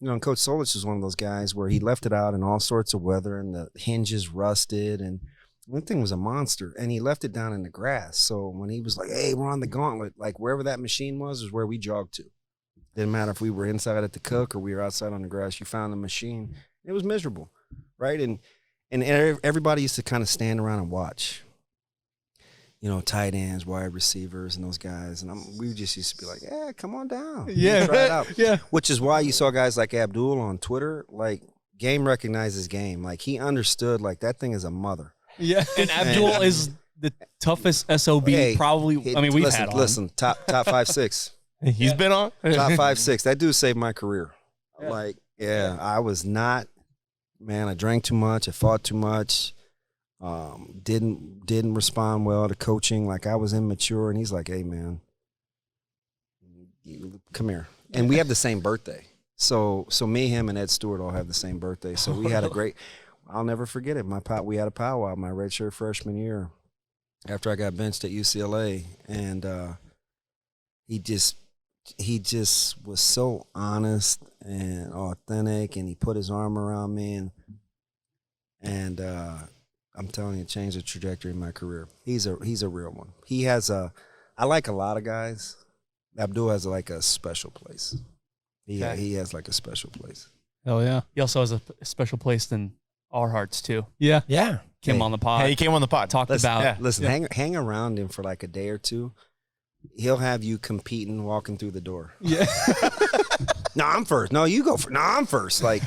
And Coach Solich is one of those guys where he left it out in all sorts of weather, and the hinges rusted, and one thing was a monster, and he left it down in the grass. So when he was like, hey, we're on the gauntlet, like wherever that machine was is where we jogged to. Didn't matter if we were inside at the cook or we were outside on the grass. You found the machine. It was miserable, right? And everybody used to kind of stand around and watch, tight ends, wide receivers, and those guys. And we just used to be like, yeah, come on down. Yeah. Try it out. Yeah. Which is why you saw guys like Abdul on Twitter, like game recognizes game. Like he understood, like that thing is a mother. Yeah. And Abdul is the toughest SOB probably. We've had on. Listen, top 5'6". He's been on? Top 5'6". That dude saved my career. Yeah. Like, I was not, man, I drank too much. I fought too much. Didn't respond well to coaching. Like I was immature, and he's like, hey, man, come here. And we have the same birthday. So me, him, and Ed Stewart all have the same birthday. So we had a great, I'll never forget it. We had a powwow my redshirt freshman year after I got benched at UCLA. And he just was so honest and authentic, and he put his arm around me, and I'm telling you, it changed the trajectory of my career. He's a real one. I like a lot of guys. Abdul has like a special place. He has like a special place. Hell yeah. He also has a special place in our hearts too. Yeah. Yeah. Came on the pod. Hey, he came on the pod. Talked about. Listen, hang around him for like a day or two. He'll have you competing, walking through the door. Yeah. No, I'm first. No, you go first. No, I'm first. Like,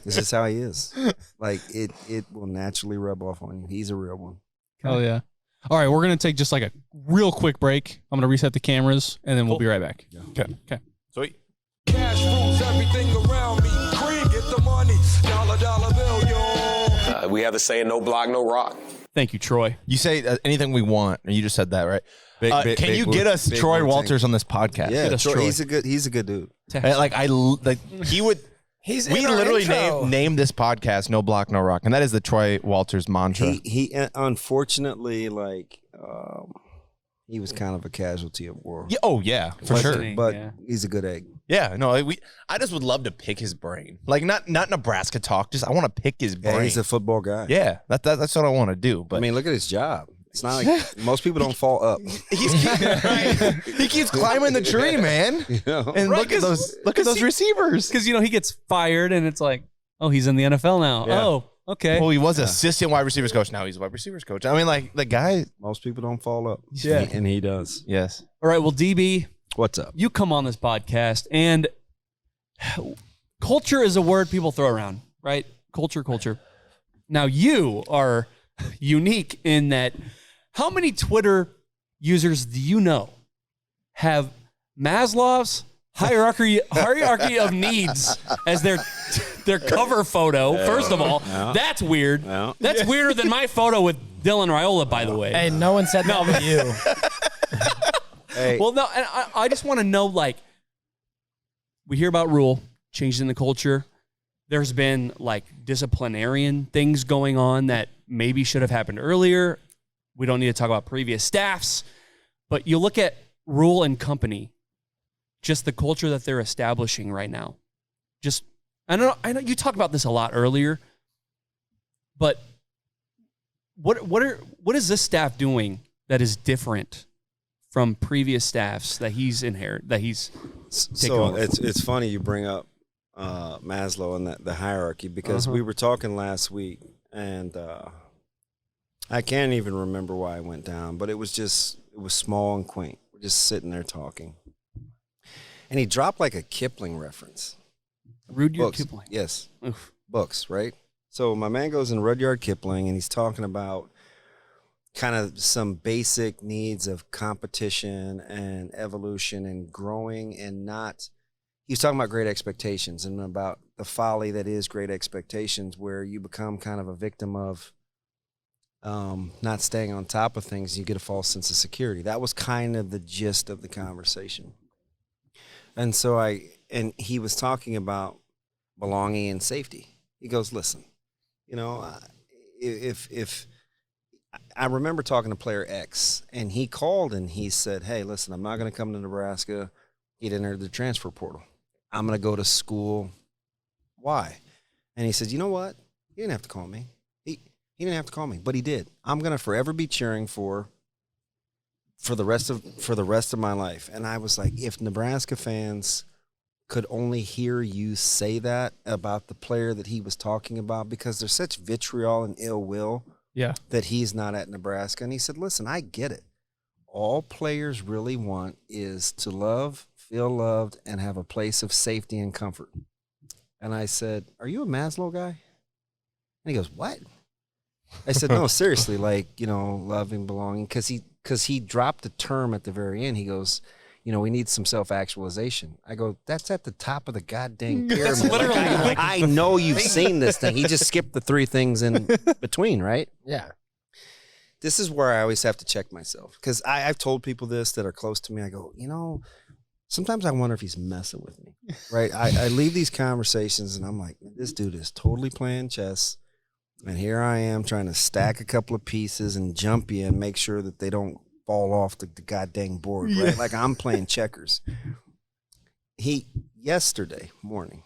this is how he is. Like, it will naturally rub off on you. He's a real one. Hell yeah. All right, we're going to take just like a real quick break. I'm going to reset the cameras, and then we'll be right back. Okay. Sweet. Cash rules everything around me. Green, get the money. Dollar bill, yo. We have the saying, no block, no rock. Thank you, Troy. You say anything we want. You just said that, right? Can big you word- get us big Troy word Walters thing. on this podcast? Yeah, us Troy, Troy. he's a good dude. He would. He's We in our literally intro. name this podcast "No Block, No Rock," and that is the Troy Walters mantra. He unfortunately he was kind of a casualty of war. Yeah, oh yeah, for sure. Listening, But yeah. he's a good egg. Yeah, no, I just would love to pick his brain. Like not Nebraska talk. Just I want to pick his brain. Yeah, he's a football guy. Yeah, that's what I want to do. But I mean, look at his job. It's not like most people don't fall up. he keeps climbing the tree, man. You know? And Right, look at those receivers. Because he gets fired, and it's like, oh, he's in the NFL now. Yeah. Oh, okay. Well, he was assistant wide receivers coach. Now he's wide receivers coach. I mean, like the guy. Most people don't fall up. Yeah. And he does. Yes. All right. Well, DB, What's up? you come on this podcast, and culture is a word people throw around, right? Culture. Now, you are unique in that. How many Twitter users do you know have Maslow's hierarchy of needs as their cover photo? First of all, that's weird. Yeah. That's weirder than my photo with Dylan Raiola, by the way. Hey, no one said that to you. Hey, Well, no, and I just want to know, like, we hear about rule changing the culture. There's been like disciplinarian things going on that maybe should have happened earlier. We don't need to talk about previous staffs, but you look at Rule and company, just the culture that they're establishing right now. Just, I know you talked about this a lot earlier, but what is this staff doing that is different from previous staffs that he's taken so over? it's funny you bring up Maslow and the hierarchy because we were talking last week and I can't even remember why I went down, but it was small and quaint. We're just sitting there talking. And he dropped like a Kipling reference. Rudyard Kipling. Yes. Oof. Books, right? So my man goes in Rudyard Kipling and he's talking about kind of some basic needs of competition and evolution and growing and not he's talking about great expectations and about the folly that is great expectations where you become kind of a victim of not staying on top of things. You get a false sense of security. That was kind of the gist of the conversation. And so he was talking about belonging and safety. He goes, listen, if I remember talking to player X and he called and he said, hey, listen, I'm not going to come to Nebraska. He'd entered the transfer portal. I'm going to go to school. Why? And he said, you know what? He didn't have to call me. He didn't have to call me, but he did. I'm going to forever be cheering for the rest of my life. And I was like, if Nebraska fans could only hear you say that about the player that he was talking about, because there's such vitriol and ill will that he's not at Nebraska. And he said, listen, I get it. All players really want is to love, feel loved, and have a place of safety and comfort. And I said, are you a Maslow guy? And he goes, what? I said, no, seriously, loving, belonging, because he dropped a term at the very end. He goes, we need some self-actualization. I go, that's at the top of the goddamn pyramid. That's literally I know you've seen this thing. He just skipped the three things in between, right? Yeah. This is where I always have to check myself because I've told people this that are close to me. I go, sometimes I wonder if he's messing with me, right? I leave these conversations and I'm like, this dude is totally playing chess. And here I am trying to stack a couple of pieces and jump you and make sure that they don't fall off the goddamn board, right? Like I'm playing checkers. Yesterday morning,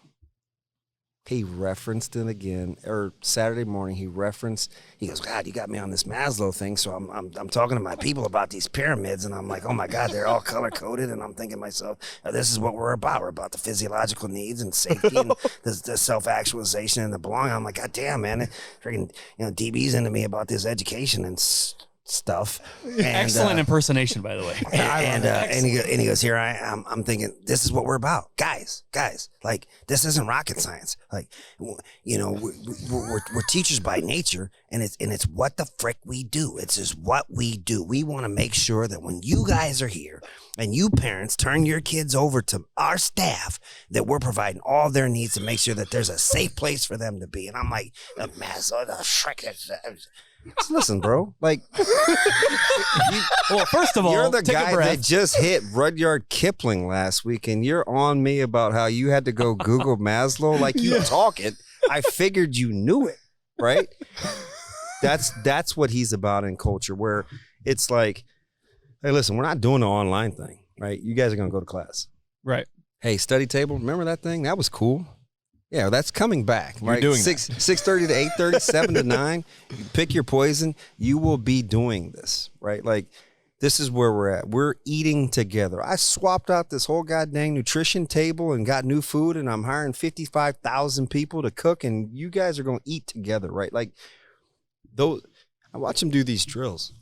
he referenced it again, or Saturday morning, he goes, God, you got me on this Maslow thing. So I'm talking to my people about these pyramids and I'm like, oh my God, they're all color coded. And I'm thinking to myself, this is what we're about. We're about the physiological needs and safety and the self-actualization and the belonging. I'm like, God damn, man, freaking, DB's into me about this education and stuff. And, Excellent impersonation, by the way. And he goes, here I'm thinking, this is what we're about, guys. Like, this isn't rocket science. Like, you know, we're teachers by nature, and it's what the frick we do. It's just what we do. We want to make sure that when you guys are here and you parents turn your kids over to our staff, that we're providing all their needs to make sure that there's a safe place for them to be. And I'm like, listen, bro. Like, well, first of all, you're the take a guy breath. that just hit Rudyard Kipling last week, and you're on me about how you had to go Google Maslow. Like, you talk it. I figured you knew it, right? That's what he's about in culture, where it's like, hey, listen, we're not doing the online thing, right? You guys are going to go to class. Right. Hey, study table, remember that thing? That was cool. Yeah, that's coming back. You're right? doing 6:30 to 8:30, 7 to 9. You pick your poison. You will be doing this, right? Like, this is where we're at. We're eating together. I swapped out this whole goddamn nutrition table and got new food, and I'm hiring 55,000 people to cook, and you guys are going to eat together, right? Like, those. I watch them do these drills.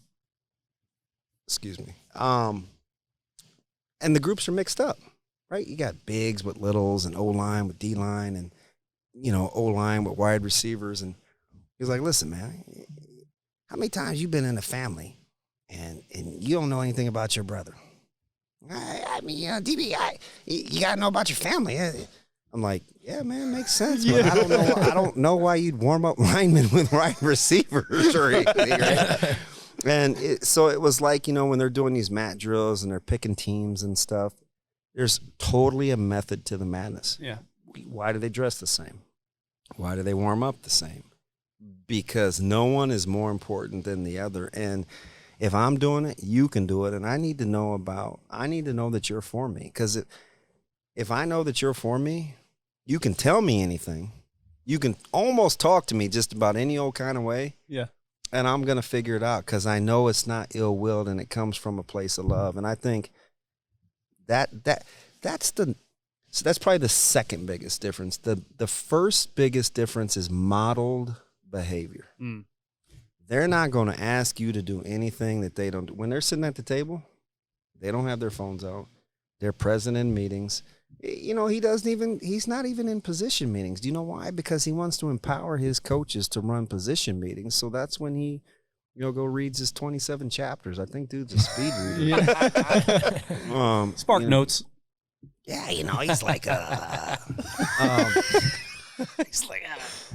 Excuse me. And the groups are mixed up. Right, you got bigs with littles and O-line with D-line and, you know, O-line with wide receivers. And he's like, listen, man, how many times you been in a family and you don't know anything about your brother? I mean, you know, DB, you got to know about your family. I'm like, yeah, man, makes sense. But I don't know why you'd warm up linemen with wide receivers or anything, right? And so it was like, you know, when they're doing these mat drills and they're picking teams and stuff, there's totally a method to the madness. Yeah. Why do they dress the same? Why do they warm up the same? Because no one is more important than the other. And if I'm doing it, you can do it. And I need to know that you're for me. Because if I know that you're for me, you can tell me anything. You can almost talk to me just about any old kind of way. Yeah. And I'm going to figure it out because I know it's not ill-willed and it comes from a place of love. And I think that's probably the second biggest difference. The first biggest difference is modeled behavior. They're not going to ask you to do anything that they don't do. When they're sitting at the table, they don't have their phones out. They're present in meetings. You know, he's not even in position meetings. Do you know why? Because he wants to empower his coaches to run position meetings. So that's when he, you know, go reads his 27 chapters. I think dude's a speed reader. Spark notes. Yeah, you know, he's like,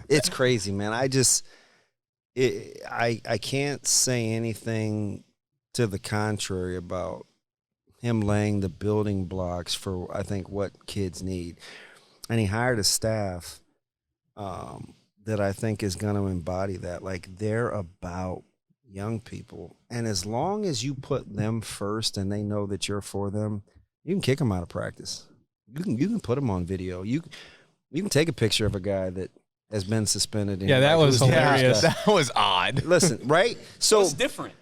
it's crazy, man. I can't say anything to the contrary about him laying the building blocks for, I think, what kids need. And he hired a staff that I think is going to embody that. Like, they're about young people, and as long as you put them first and they know that you're for them, you can kick them out of practice. You can put them on video. You can take a picture of a guy that has been suspended. Yeah, that was hilarious. That was odd. Listen, right? So It's different.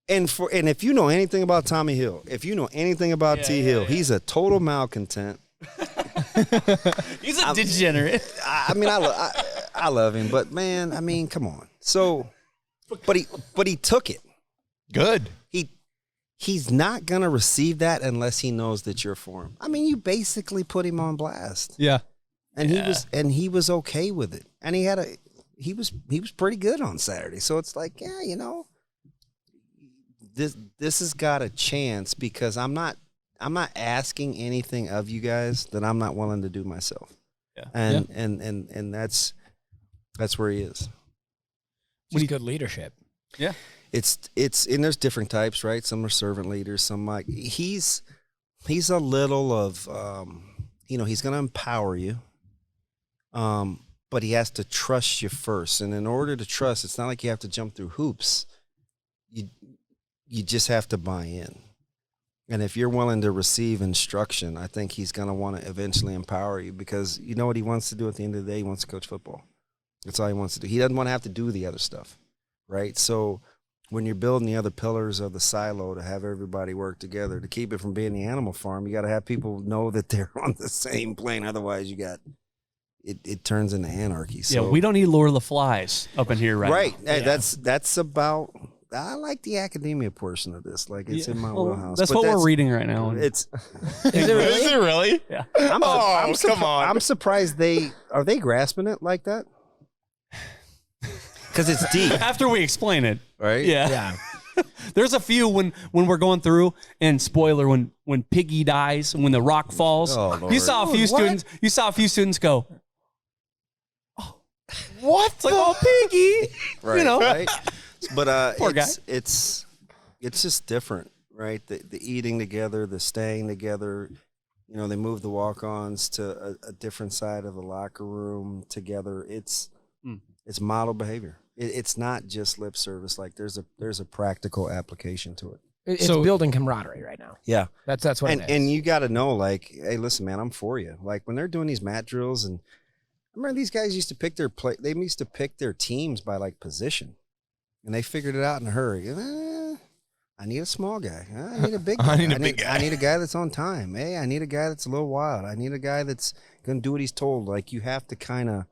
and if you know anything about Tommy Hill, if you know anything about T. Hill, he's a total malcontent. He's a degenerate. I mean, I love him, but man, I mean, come on. So, but he took it. Good. He's not gonna receive that unless he knows that you're for him. I mean, you basically put him on blast. Yeah. And he was okay with it. And he was pretty good on Saturday. So it's like, yeah, you know, this has got a chance because I'm not asking anything of you guys that I'm not willing to do myself. Yeah. And that's where he is. Just good leadership. Yeah. It's and there's different types, right? Some are servant leaders, some like he's a little of you know, he's going to empower you. But he has to trust you first. And in order to trust, it's not like you have to jump through hoops. You just have to buy in. And if you're willing to receive instruction, I think he's going to want to eventually empower you because you know what he wants to do at the end of the day? He wants to coach football. That's all he wants to do. He doesn't want to have to do the other stuff, right? So when you're building the other pillars of the silo to have everybody work together, to keep it from being the animal farm, you got to have people know that they're on the same plane. Otherwise, you got it turns into anarchy. So, yeah, we don't need Lord of the Flies up in here right now. Hey, that's I like the academia portion of this. Like it's in my Well, wheelhouse. that's But what we're reading right now. It's. Is it really? Is it really? Yeah. Come on. I'm surprised are they grasping it like that? Because it's deep, After we explain it, right? yeah. Yeah. There's a few when we're going through, and spoiler, when Piggy dies, when the rock falls, Oh, Lord. you saw a few students. You saw a few students go, What? "It's like, oh, Piggy," Right, you know. right? But Poor guy. it's just different, right? The eating together, the staying together. You know, they move the walk-ons to a different side of the locker room together. It's model behavior. It's not just lip service. Like there's a practical application to it. It's So- building camaraderie right now. Yeah, That's what it is. and you got to know, like, hey, listen, man, I'm for you. Like when they're doing these mat drills, and I remember these guys used to pick their They used to pick their teams by like position, and they figured it out in a hurry. I need a small guy. I need a big guy. I need a big guy. I need a guy that's on time. Hey, I need a guy that's a little wild. I need a guy that's going to do what he's told. Like you have to kind of.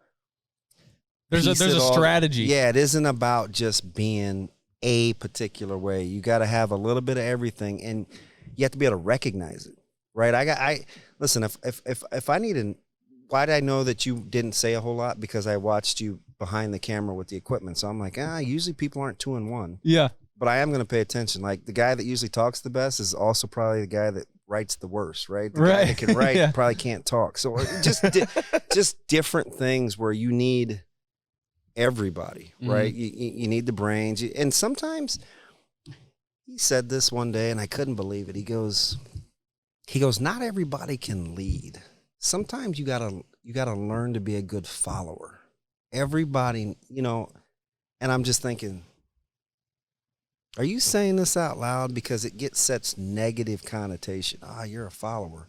There's a strategy. Yeah, it isn't about just being a particular way. You got to have a little bit of everything, and you have to be able to recognize it, right? Listen. If I need why did I know that you didn't say a whole lot? Because I watched you behind the camera with the equipment. So I'm like, usually people aren't 2 and 1. Yeah. But I am going to pay attention. Like the guy that usually talks the best is also probably the guy that writes the worst, right? The guy that can write Yeah. probably can't talk. So just different things where you need everybody, right? You need the brains. And sometimes he said this one day, and I couldn't believe it. He goes, not everybody can lead. Sometimes you gotta learn to be a good follower. Everybody, and I'm just thinking, are you saying this out loud? Because it gets such negative connotation. You're a follower.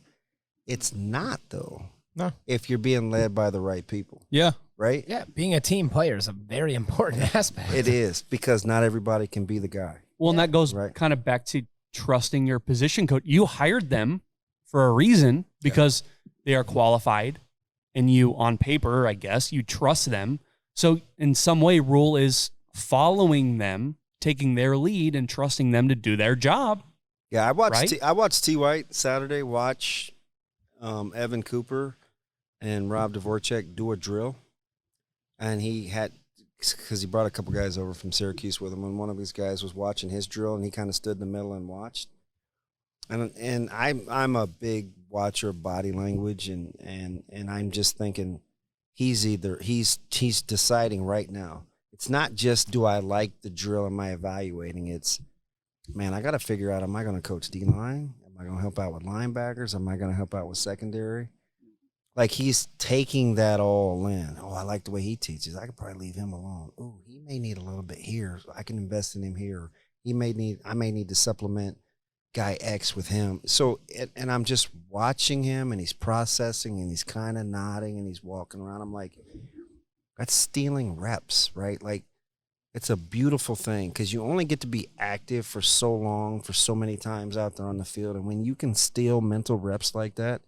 It's not, though. No. If you're being led by the right people. Yeah. Right? Yeah, being a team player is a very important aspect. It is, because not everybody can be the guy. Well, and that goes Right. kind of back to trusting your position coach. You hired them for a reason because they are qualified, and you, on paper, I guess, you trust them. So in some way, Rule is following them, taking their lead, and trusting them to do their job. Yeah, I watched Right? I watched T. White Saturday watch Evan Cooper and Rob Dvorak do a drill, and because he brought a couple guys over from Syracuse with him, and one of these guys was watching his drill, and he kind of stood in the middle and watched. And I'm a big watcher of body language, and I'm just thinking he's deciding right now. It's not just, do I like the drill, am I evaluating? It's, man, I got to figure out, am I going to coach D-line? Am I going to help out with linebackers? Am I going to help out with secondary? Like, he's taking that all in. Oh, I like the way he teaches. I could probably leave him alone. Oh, he may need a little bit here. I can invest in him here. I may need to supplement guy X with him. So, and I'm just watching him, and he's processing, and he's kind of nodding, and he's walking around. I'm like, that's stealing reps, right? Like, it's a beautiful thing, because you only get to be active for so long, for so many times out there on the field. And when you can steal mental reps like that,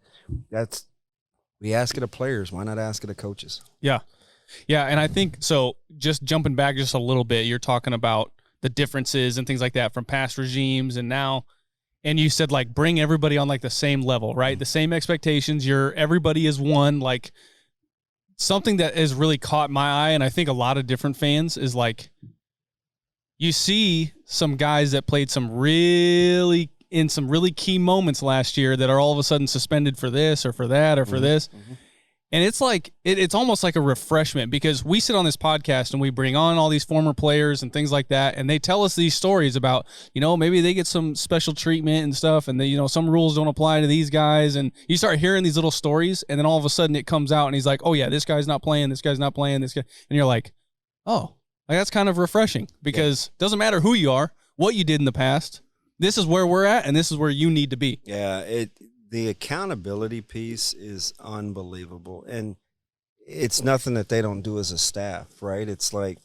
we ask it of players. Why not ask it of coaches? Yeah. Yeah. And I think so, just jumping back just a little bit, you're talking about the differences and things like that from past regimes and now. And you said, like, bring everybody on like the same level, right? The same expectations. Everybody is one. Like, something that has really caught my eye, and I think a lot of different fans, is like, you see some guys that played some really key moments last year that are all of a sudden suspended for this or for that or for this. And it's like, it's almost like a refreshment, because we sit on this podcast and we bring on all these former players and things like that. And they tell us these stories about, maybe they get some special treatment and stuff, and they, some rules don't apply to these guys. And you start hearing these little stories, and then all of a sudden it comes out and he's like, oh yeah, this guy's not playing, this guy's not playing, this guy. And you're like, oh, like, that's kind of refreshing, because it doesn't matter who you are, what you did in the past. This is where we're at, and this is where you need to be. Yeah, the accountability piece is unbelievable, and it's nothing that they don't do as a staff, right? It's like,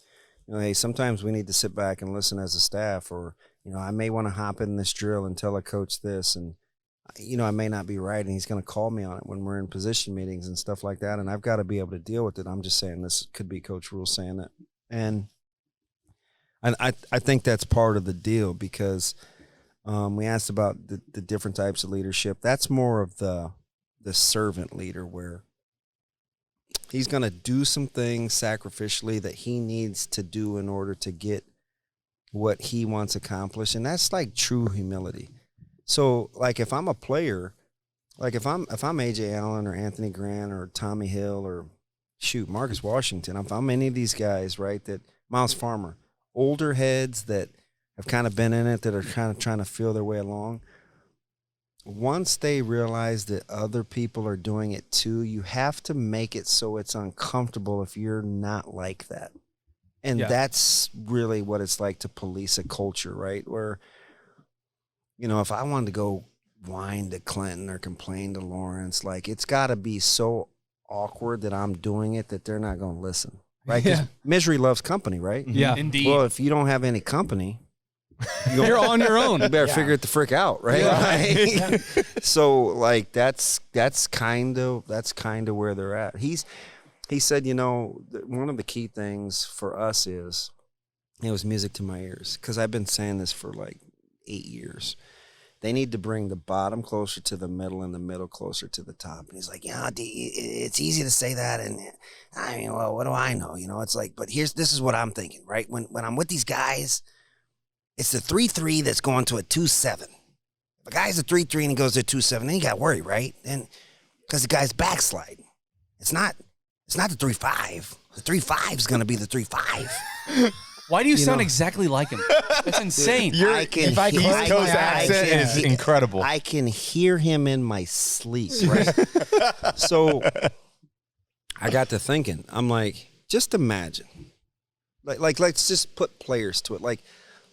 hey, sometimes we need to sit back and listen as a staff, or I may want to hop in this drill and tell a coach this, and I may not be right, and he's going to call me on it when we're in position meetings and stuff like that, and I've got to be able to deal with it. I'm just saying, this could be Coach Rule saying that, and And I think that's part of the deal because we asked about the different types of leadership. That's more of the servant leader where he's going to do some things sacrificially that he needs to do in order to get what he wants accomplished. And that's like true humility. So like if I'm a player, like if I'm AJ Allen or Anthony Grant or Tommy Hill or Marcus Washington, if I'm any of these guys, right, that Miles Farmer, older heads that have kind of been in it, that are kind of trying to feel their way along, once they realize that other people are doing it too, you have to make it so it's uncomfortable if you're not like that. And that's really what it's like to police a culture, right? Where, you know, if I wanted to go whine to Clinton or complain to Lawrence, like it's got to be so awkward that I'm doing it that they're not going to listen, right? Because misery loves company, right? Yeah, indeed. Well, if you don't have any company, you're on your own. You better figure it the frick out, right? Yeah. So like that's kind of where they're at. He said, you know, one of the key things for us is, it was music to my ears, because I've been saying this for like 8 years. They need to bring the bottom closer to the middle and the middle closer to the top. And he's like, yeah, it's easy to say that. And I mean, well, what do I know? You know, it's like, but this is what I'm thinking, right? When I'm with these guys, it's the 3-3 that's going to a 2-7. If a guy's a 3-3 and he goes to a 2-7, then you got to worry, right? And because the guy's backsliding. It's not the 3-5. The 3-5 is going to be the 3-5. Why do you sound exactly like him? That's insane. East Coast accent is incredible. I can hear him in my sleep, right? So I got to thinking. I'm like, just imagine. Like let's just put players to it. Like,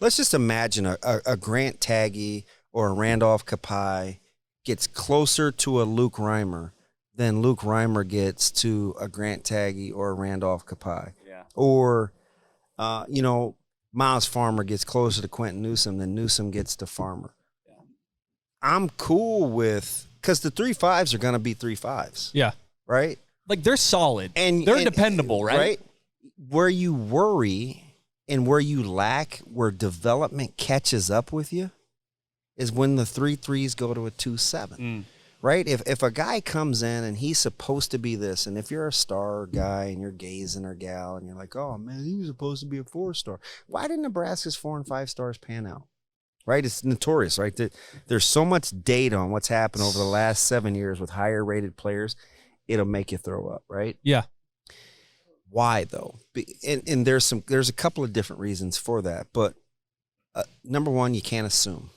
let's just imagine a Grant Taggy or a Randolph Kapai gets closer to a Luke Reimer than Luke Reimer gets to a Grant Taggy or a Randolph Kapai. Yeah. Or you know, Miles Farmer gets closer to Quentin Newsom than Newsom gets to Farmer. Yeah. I'm cool with, because the 3-5s are going to be 3-5s. Yeah. Right? Like they're solid. And they're dependable, right? Right? Where you worry and where you lack, where development catches up with you, is when the 3-3s go to a 2-7. Right? If a guy comes in and he's supposed to be this, and if you're a star guy and you're gazing or gal and you're like, oh man, he was supposed to be a 4-star. Why didn't Nebraska's 4 and 5 stars pan out? Right? It's notorious, right? There's so much data on what's happened over the last 7 years with higher rated players. It'll make you throw up, right? Yeah. Why though? And there's a couple of different reasons for that. But number one, you can't assume.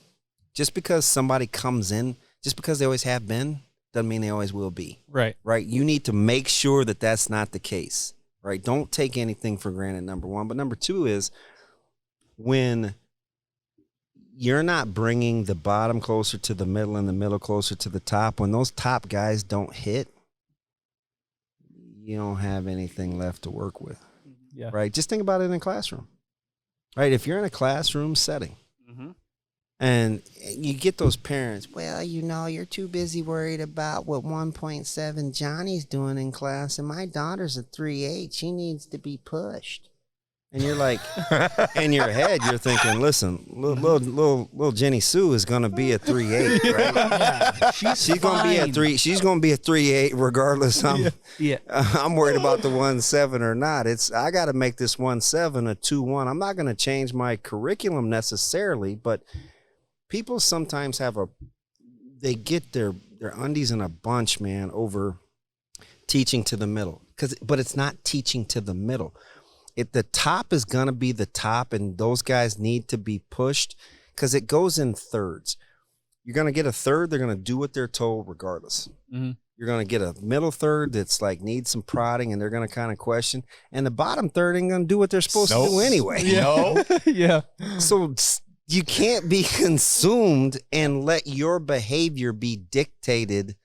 Just because somebody comes in, just because they always have been, doesn't mean they always will be. Right. Right. You need to make sure that that's not the case. Right. Don't take anything for granted, number one. But number two is, when you're not bringing the bottom closer to the middle and the middle closer to the top, when those top guys don't hit, you don't have anything left to work with. Yeah. Right. Just think about it in a classroom. Right. If you're in a classroom setting, and you get those parents, well, you know, you're too busy worried about what 1.7 Johnny's doing in class, and my daughter's a 3.8. She needs to be pushed. And you're like, in your head, you're thinking, listen, little Jenny Sue is going to be a 3.8, right? Yeah, she's going to be a 3. She's going to be a 3.8 regardless. I'm worried about the 1.7 or not. I got to make this 1.7 a 2.1. I'm not going to change my curriculum necessarily, but people sometimes they get their undies in a bunch, man, over teaching to the middle. But it's not teaching to the middle. If the top is going to be the top, and those guys need to be pushed, because it goes in thirds. You're going to get a third, they're going to do what they're told regardless. Mm-hmm. You're going to get a middle third that's like needs some prodding, and they're going to kind of question. And the bottom third ain't going to do what they're supposed to do anyway. Yeah. Yeah. So you can't be consumed and let your behavior be dictated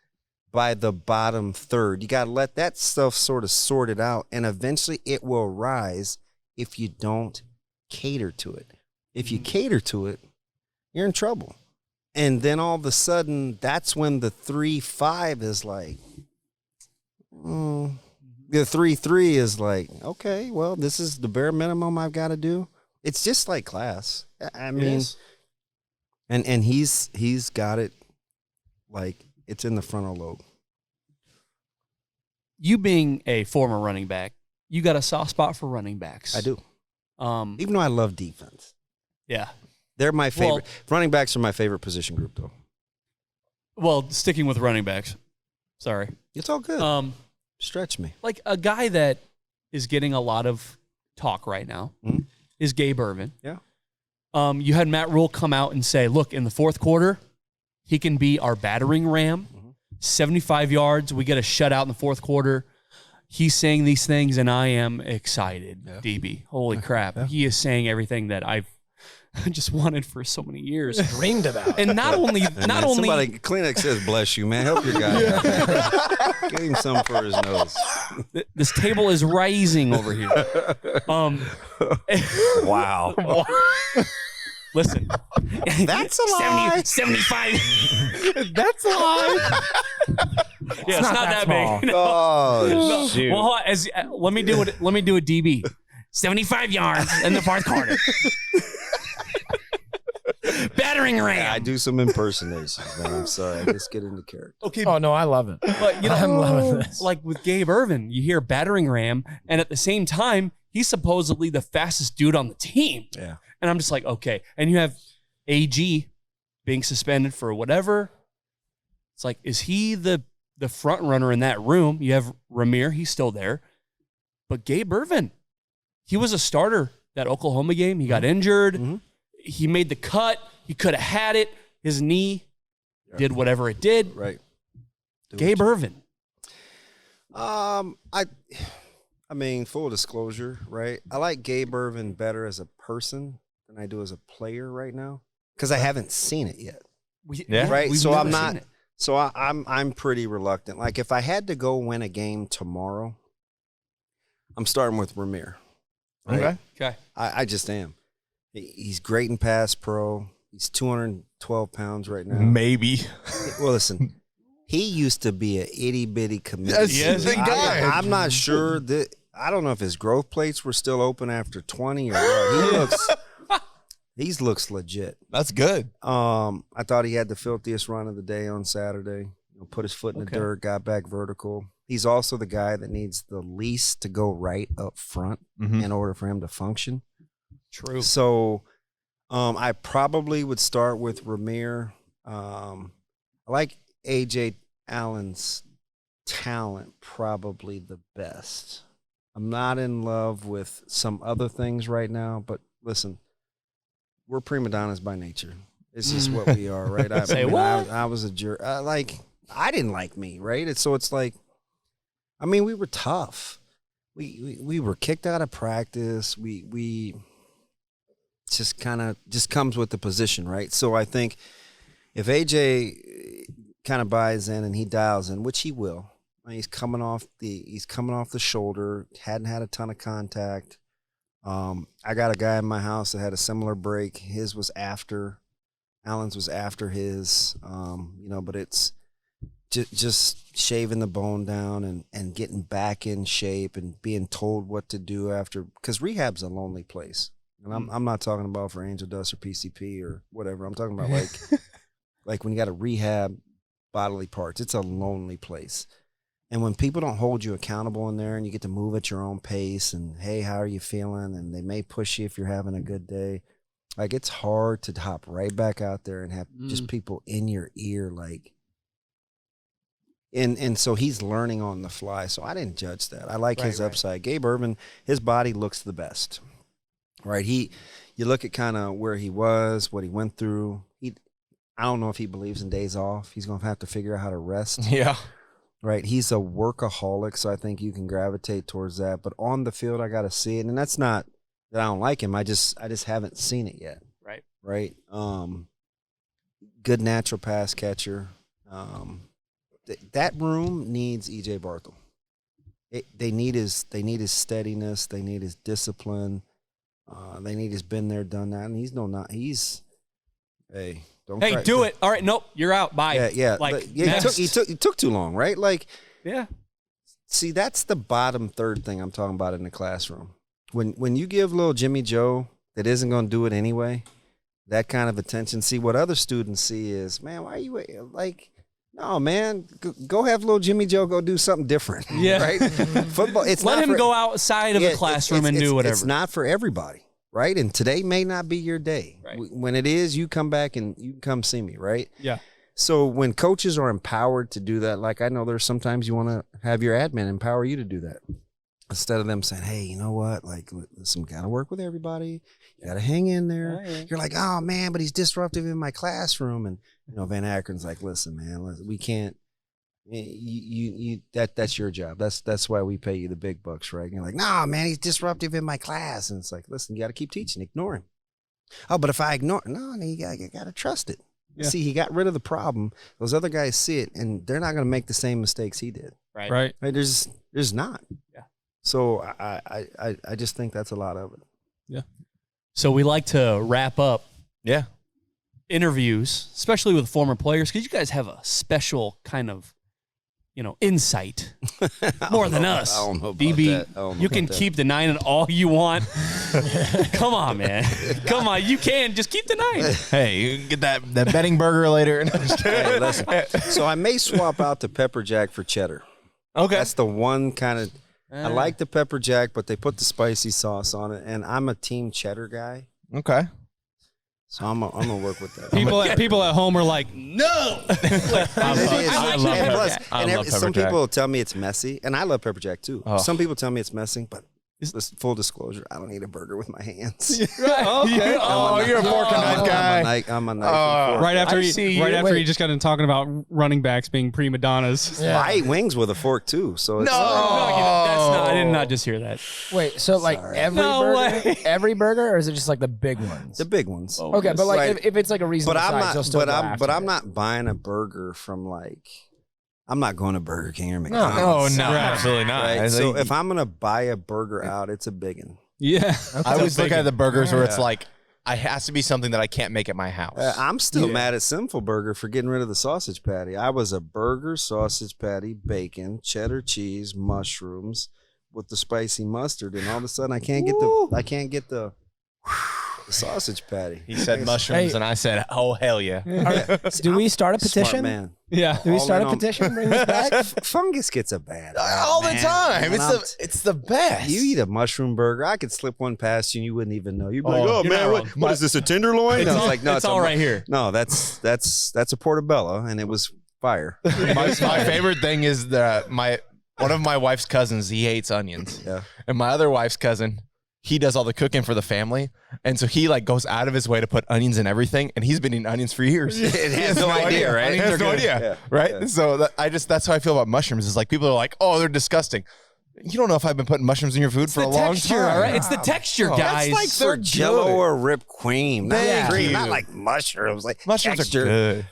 by the bottom third. You got to let that stuff sort of sort it out, and eventually it will rise if you don't cater to it. If you cater to it, you're in trouble. And then all of a sudden, that's when the 3.5 is like, the 3.3 is like, okay, well, this is the bare minimum I've got to do. It's just like class. I mean, and he's got it like it's in the frontal lobe. You being a former running back, you got a soft spot for running backs. I do. Even though I love defense. Yeah. They're my favorite. Running backs are my favorite position group, though. Well, sticking with running backs. Sorry. It's all good. Stretch me. Like a guy that is getting a lot of talk right now is Gabe Ervin. Yeah. You had Matt Rule come out and say, look, in the fourth quarter, he can be our battering ram. 75 yards. We get a shutout in the fourth quarter. He's saying these things, and I am excited, DB. Holy crap. Yeah. He is saying everything that I've just wanted for so many years. Dreamed about. And not only somebody Kleenex says bless you, man. Help your guy. Give him some for his nose. This table is rising over here. Wow. Listen. That's a lie. 75. That's a lie. Yeah, it's not that big. No. Oh, shoot. Well, let me do it. Let me do a DB. 75 yards in the fourth quarter. Battering ram. Yeah, I do some impersonations, man. I'm sorry. I just get into character. Okay. Oh no, I love it. But you know, I'm loving this. Like with Gabe Ervin, you hear battering ram, and at the same time, he's supposedly the fastest dude on the team. Yeah. And I'm just like, okay. And you have AG being suspended for whatever. It's like, is he the front runner in that room? You have Ramir, he's still there. But Gabe Ervin, he was a starter that Oklahoma game. He got injured. Mm-hmm. He made the cut. He could have had it. His knee did whatever it did. Right. Gabe Ervin. I mean, full disclosure, right? I like Gabe Ervin better as a person than I do as a player right now because I haven't seen it yet. Right. So I'm not. So I'm pretty reluctant. Like if I had to go win a game tomorrow, I'm starting with Ramir. Right? Okay. I just am. He's great in pass pro. He's 212 pounds right now. Maybe. Well, listen, he used to be an itty bitty committee. Yes, big guy. I'm not sure that. I don't know if his growth plates were still open after 20 or what. He looks legit. That's good. I thought he had the filthiest run of the day on Saturday. Put his foot in the dirt, got back vertical. He's also the guy that needs the least to go right up front in order for him to function. True. So I probably would start with Ramir. I like A.J. Allen's talent probably the best. I'm not in love with some other things right now, but listen, we're prima donnas by nature. It's just what we are, right? I was a jerk. I didn't like me, right? It's like, I mean, we were tough. We were kicked out of practice. We just comes with the position, right? So I think if AJ kind of buys in and he dials in, which he will, he's coming off the shoulder, hadn't had a ton of contact. I got a guy in my house that had a similar break. His was after, Allen's was after his, but it's just shaving the bone down and getting back in shape and being told what to do after, because rehab's a lonely place. And I'm not talking about for Angel Dust or PCP or whatever. I'm talking about like when you got to rehab bodily parts, it's a lonely place. And when people don't hold you accountable in there and you get to move at your own pace and, hey, how are you feeling? And they may push you if you're having a good day. Like, it's hard to hop right back out there and have just people in your ear, like. And so he's learning on the fly. So I didn't judge that. I like his upside. Gabe Ervin, his body looks the best. Right? You look at kind of where he was, what he went through. I don't know if he believes in days off. He's going to have to figure out how to rest. Yeah. Right. He's a workaholic, so I think you can gravitate towards that. But on the field, I got to see it. And that's not that I don't like him. I just haven't seen it yet. Right. Right. Good natural pass catcher. That room needs E.J. Barthel. They need his steadiness. They need his discipline. They need his been there, done that. And hey. Hey, do it. All right, nope, you're out. Bye. Yeah. He took too long, right? Like, yeah. See, that's the bottom third thing I'm talking about in the classroom. When you give little Jimmy Joe that isn't going to do it anyway, that kind of attention. See, what other students see is, man, why are you like, no, man, go have little Jimmy Joe go do something different. Yeah. Right? Football, it's Let not him go outside of the classroom and do whatever. It's not for everybody, right? And today may not be your day. Right. When it is, you come back and you come see me, right? Yeah. So when coaches are empowered to do that, like I know there's sometimes you want to have your admin empower you to do that. Instead of them saying, hey, you know what? Like, listen, got to work with everybody. You got to hang in there. Right. You're like, oh, man, but he's disruptive in my classroom. And, Van Akron's like, listen, man, we can't. That's your job. That's why we pay you the big bucks, right? And you're like, nah, man, he's disruptive in my class. And it's like, listen, you got to keep teaching. Ignore him. Oh, but if I ignore, no, you got to trust it. Yeah. See, he got rid of the problem. Those other guys see it, and they're not going to make the same mistakes he did. Right. There's not. Yeah. So I just think that's a lot of it. Yeah. So we like to wrap up Yeah. interviews, especially with former players, because you guys have a special kind of, insight more than us. I don't know about DB, that. I don't know you can about that. keep the 9 and all you want. Come on, man. Come on. You can just keep the 9. Hey, you can get that betting burger later. No, just kidding. Hey, listen. So I may swap out the pepper jack for cheddar. Okay. That's the one kind of. I like the pepper jack, but they put the spicy sauce on it, and I'm a team cheddar guy. Okay. So I'm gonna work with that. People at home are like, no. I love And plus, I and love some pepper jack. people tell me it's messy, and I love pepper jack too. Oh. Some people tell me it's messy, but full disclosure, I don't eat a burger with my hands. Okay. Oh, you're a fork and knife guy. I'm a knife and fork. Right after I you just got into talking about running backs being prima donnas. Yeah. I eat wings with a fork too. So it's No, that's not. I did not just hear that. Wait, so like every burger, or is it just like the big ones? the big ones. Okay, but like Right. if it's like a reasonable But I'm size, not. you'll still But go I'm. after But I'm it. not buying a burger from like. I'm not going to Burger King or Oh, McDonald's. no, absolutely not. Right? I So think- if I'm gonna buy a burger out, it's a big one. Yeah. I always look at the burgers where it's Yeah. like, it has to be something that I can't make at my house. I'm still mad at Sinful Burger for getting rid of the sausage patty. I was a burger, sausage patty, bacon, cheddar cheese, mushrooms with the spicy mustard, and all of a sudden I can't get the sausage patty. He said mushrooms, Hey. and I said, "Oh hell yeah!" Do we start a Smart petition? man. Yeah. Do we All start in a on- petition? Bring this back. Fungus gets a bad All the man. time. When It's the best. You eat a mushroom burger, I could slip one past you and you wouldn't even know. You'd be like, Oh, oh you're man, not what is this, a tenderloin? It's I was all, like, no, it's all right here. No, that's a portobello, and it was fire. my favorite thing is one of my wife's cousins. He hates onions. Yeah. And my other wife's cousin, he does all the cooking for the family, and so he like goes out of his way to put onions in everything, and he's been eating onions for years. It has no idea, right? He has no idea, Yeah. right? Yeah. So that's how I feel about mushrooms. Is like people are like, oh, they're disgusting. You don't know if I've been putting mushrooms in your food for a long time. All right? It's the texture, guys. That's like For they're Jello good. or whipped cream, not Thank cream, you. not like mushrooms. Like Mushrooms texture. are good.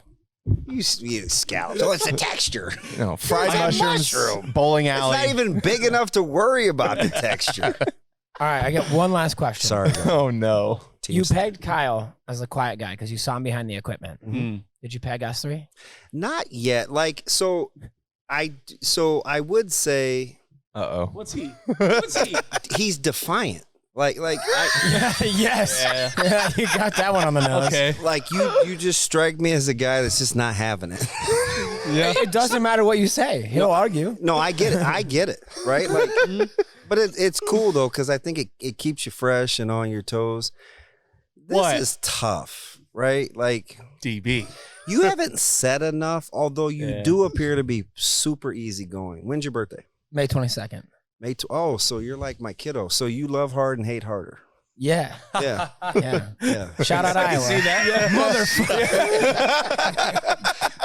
You scallops. Oh, it's the texture. You know, fried It's a mushrooms, mushroom. bowling It's alley. not even big enough to worry about the texture. All right, I got one last question. Sorry. guys. Oh no. You pegged Kyle as the quiet guy because you saw him behind the equipment. Did you peg S3? Not yet. Like so, I would say Uh-oh. What's he? What's he? he's defiant. Like Yes. Yeah, you got that one on the nose. Okay. like you just strike me as a guy that's just not having it. Yeah. It doesn't matter what you say. He'll argue. No, I get it. Right? Like, but it's cool though because I think it keeps you fresh and on your toes. This What? is tough, right? Like DB. you haven't said enough, although you Yeah. do appear to be super easygoing. When's your birthday? May 22nd. Oh, so you're like my kiddo. So you love hard and hate harder. Yeah. Yeah, Yeah. yeah. Shout out Iowa. See that?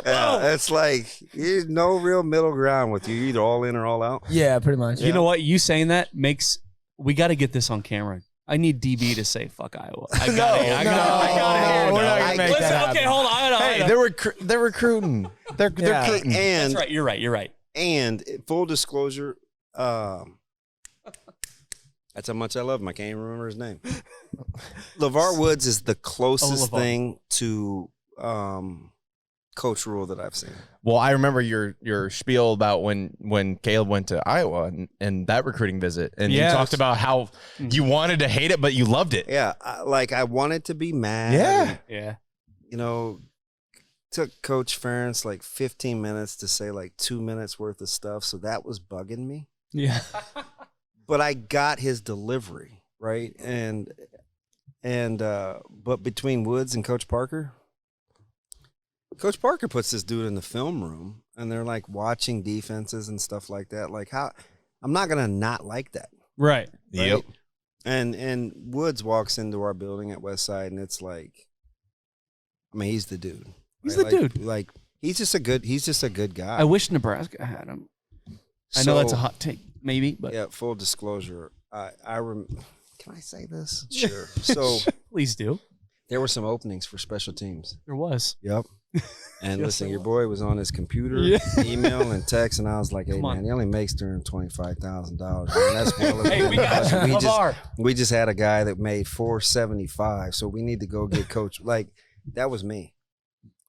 Yeah, it's like there's no real middle ground with you. You're either all in or all out. Yeah, pretty much. You know what? You saying that makes. We got to get this on camera. I need DB to say "fuck Iowa." I got it. I got it. we're not gonna make Listen, that happen. okay, hold on. Hey, they're recruiting. They're Yeah. recruiting. And That's right. You're right. You're right. and full disclosure, that's how much I love him. I can't even remember his name. LeVar Woods is the closest LeVar. thing to coach Rule that I've seen. Well, I remember your spiel about when Caleb went to Iowa and that recruiting visit, and you talked about how you wanted to hate it, but you loved it. Yeah, I wanted to be mad. Yeah. And, took Coach Ferentz like 15 minutes to say like 2 minutes worth of stuff, so that was bugging me. Yeah. But I got his delivery, right? But between Woods and Coach Parker puts this dude in the film room, and they're like watching defenses and stuff like that. Like, how I'm not gonna not like that, Right. Yep. And Woods walks into our building at Westside, and it's like, I mean, he's the dude. He's right? the dude. Like he's just a good guy. I wish Nebraska had him. I know that's a hot take, maybe, but yeah. Full disclosure, can I say this? Sure. So please do. there were some openings for special teams. There was. Yep. And Yes, listen, there your boy was on his computer, email and text, and I was like, "Hey man, he only makes $225,000. That's well Hey, we got you. We just had a guy that made $475, so we need to go get coach." Like that was me.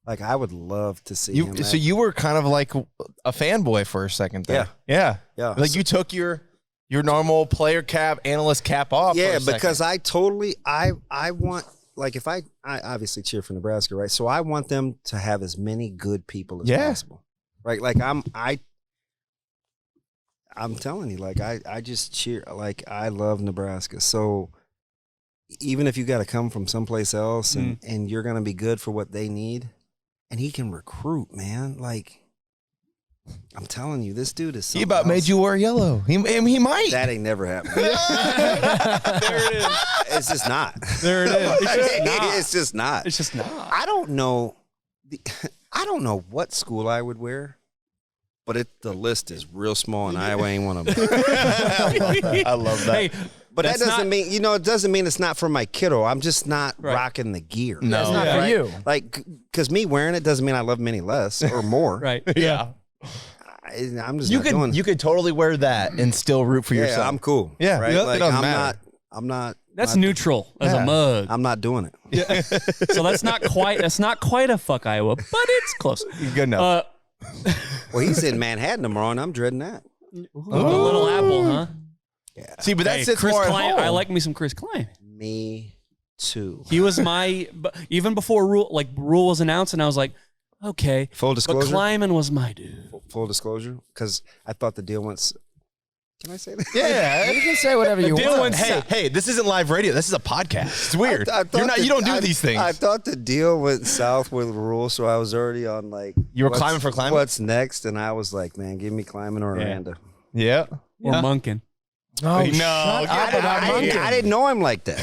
Like I would love to see him. So you were kind of like a fanboy for a second there. Yeah. Like you took your normal player cap, analyst cap off. Yeah, for a second. because I want, like, if I obviously cheer for Nebraska, right? So I want them to have as many good people as possible, right? Like I'm telling you, like I just cheer, like I love Nebraska. So even if you got to come from someplace else and you're gonna be good for what they need, and he can recruit, man, like. I'm telling you, this dude is. He about made you wear yellow. He might. That ain't never happened. There it is. It's just not. There it is. It's just not. It's just not. I don't know. I don't know what school I would wear, but the list is real small, and Iowa ain't one of them. I love that. Hey, But that doesn't mean, it doesn't mean it's not for my kiddo. I'm just not rocking the gear. No. It's not for you. Like, because me wearing it doesn't mean I love him any less or more. right. Yeah. I'm just You not doing could totally wear that and still root for yourself. Yeah, I'm cool. Yeah, right. it Like doesn't matter. I'm not. That's neutral as a mug. I'm not doing it. So that's not quite a fuck Iowa, but it's close. Good enough. Well, he's in Manhattan tomorrow, and I'm dreading that. A little apple, huh? Yeah. See, but that's Chris more at Klein. home. I like me some Chris Klein. Me too. He was even before Rule was announced, and I was like, okay. Full But disclosure. Kleiman was my dude. Full disclosure, because I thought the deal went. Can I say that? Yeah. You can say whatever you want. Hey, this isn't live radio. This is a podcast. It's weird. I thought You don't do these things. I thought the deal went south with Rule, so I was already on like. You were climbing for Kleiman? What's next? And I was like, man, give me Kleiman or Aranda. Yeah. Or Munkin. Oh, No, shut up about Munkin. I didn't know him like that.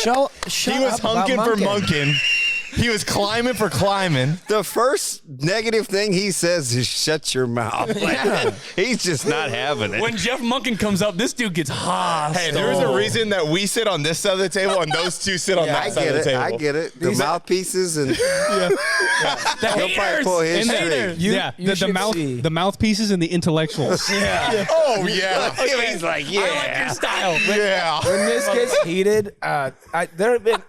Shut He was up about hunking for Munkin. Munkin. He was climbing for climbing. The first negative thing he says is "shut your mouth." Like, he's just not having it. When Jeff Munkin comes up, this dude gets hot. Hey, there's a reason that we sit on this side of the table and those two sit on that I side get of the it. table. I get it. The mouthpieces and The he'll probably haters. pull his And the string. haters. You should see. the mouthpieces and the intellectuals. Oh, yeah. He's like, I like your style. Yeah. When this gets heated, there have been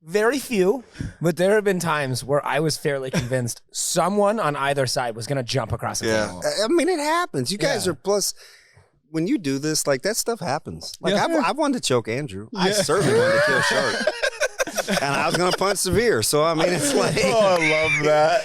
very few, but there have been times where I was fairly convinced someone on either side was going to jump across the table. I mean, it happens. You guys are plus. When you do this, like that stuff happens. Like I wanted to choke Andrew. I certainly wanted to kill Shark. And I was gonna punch Severe. So I mean, it's like, Oh, I love that.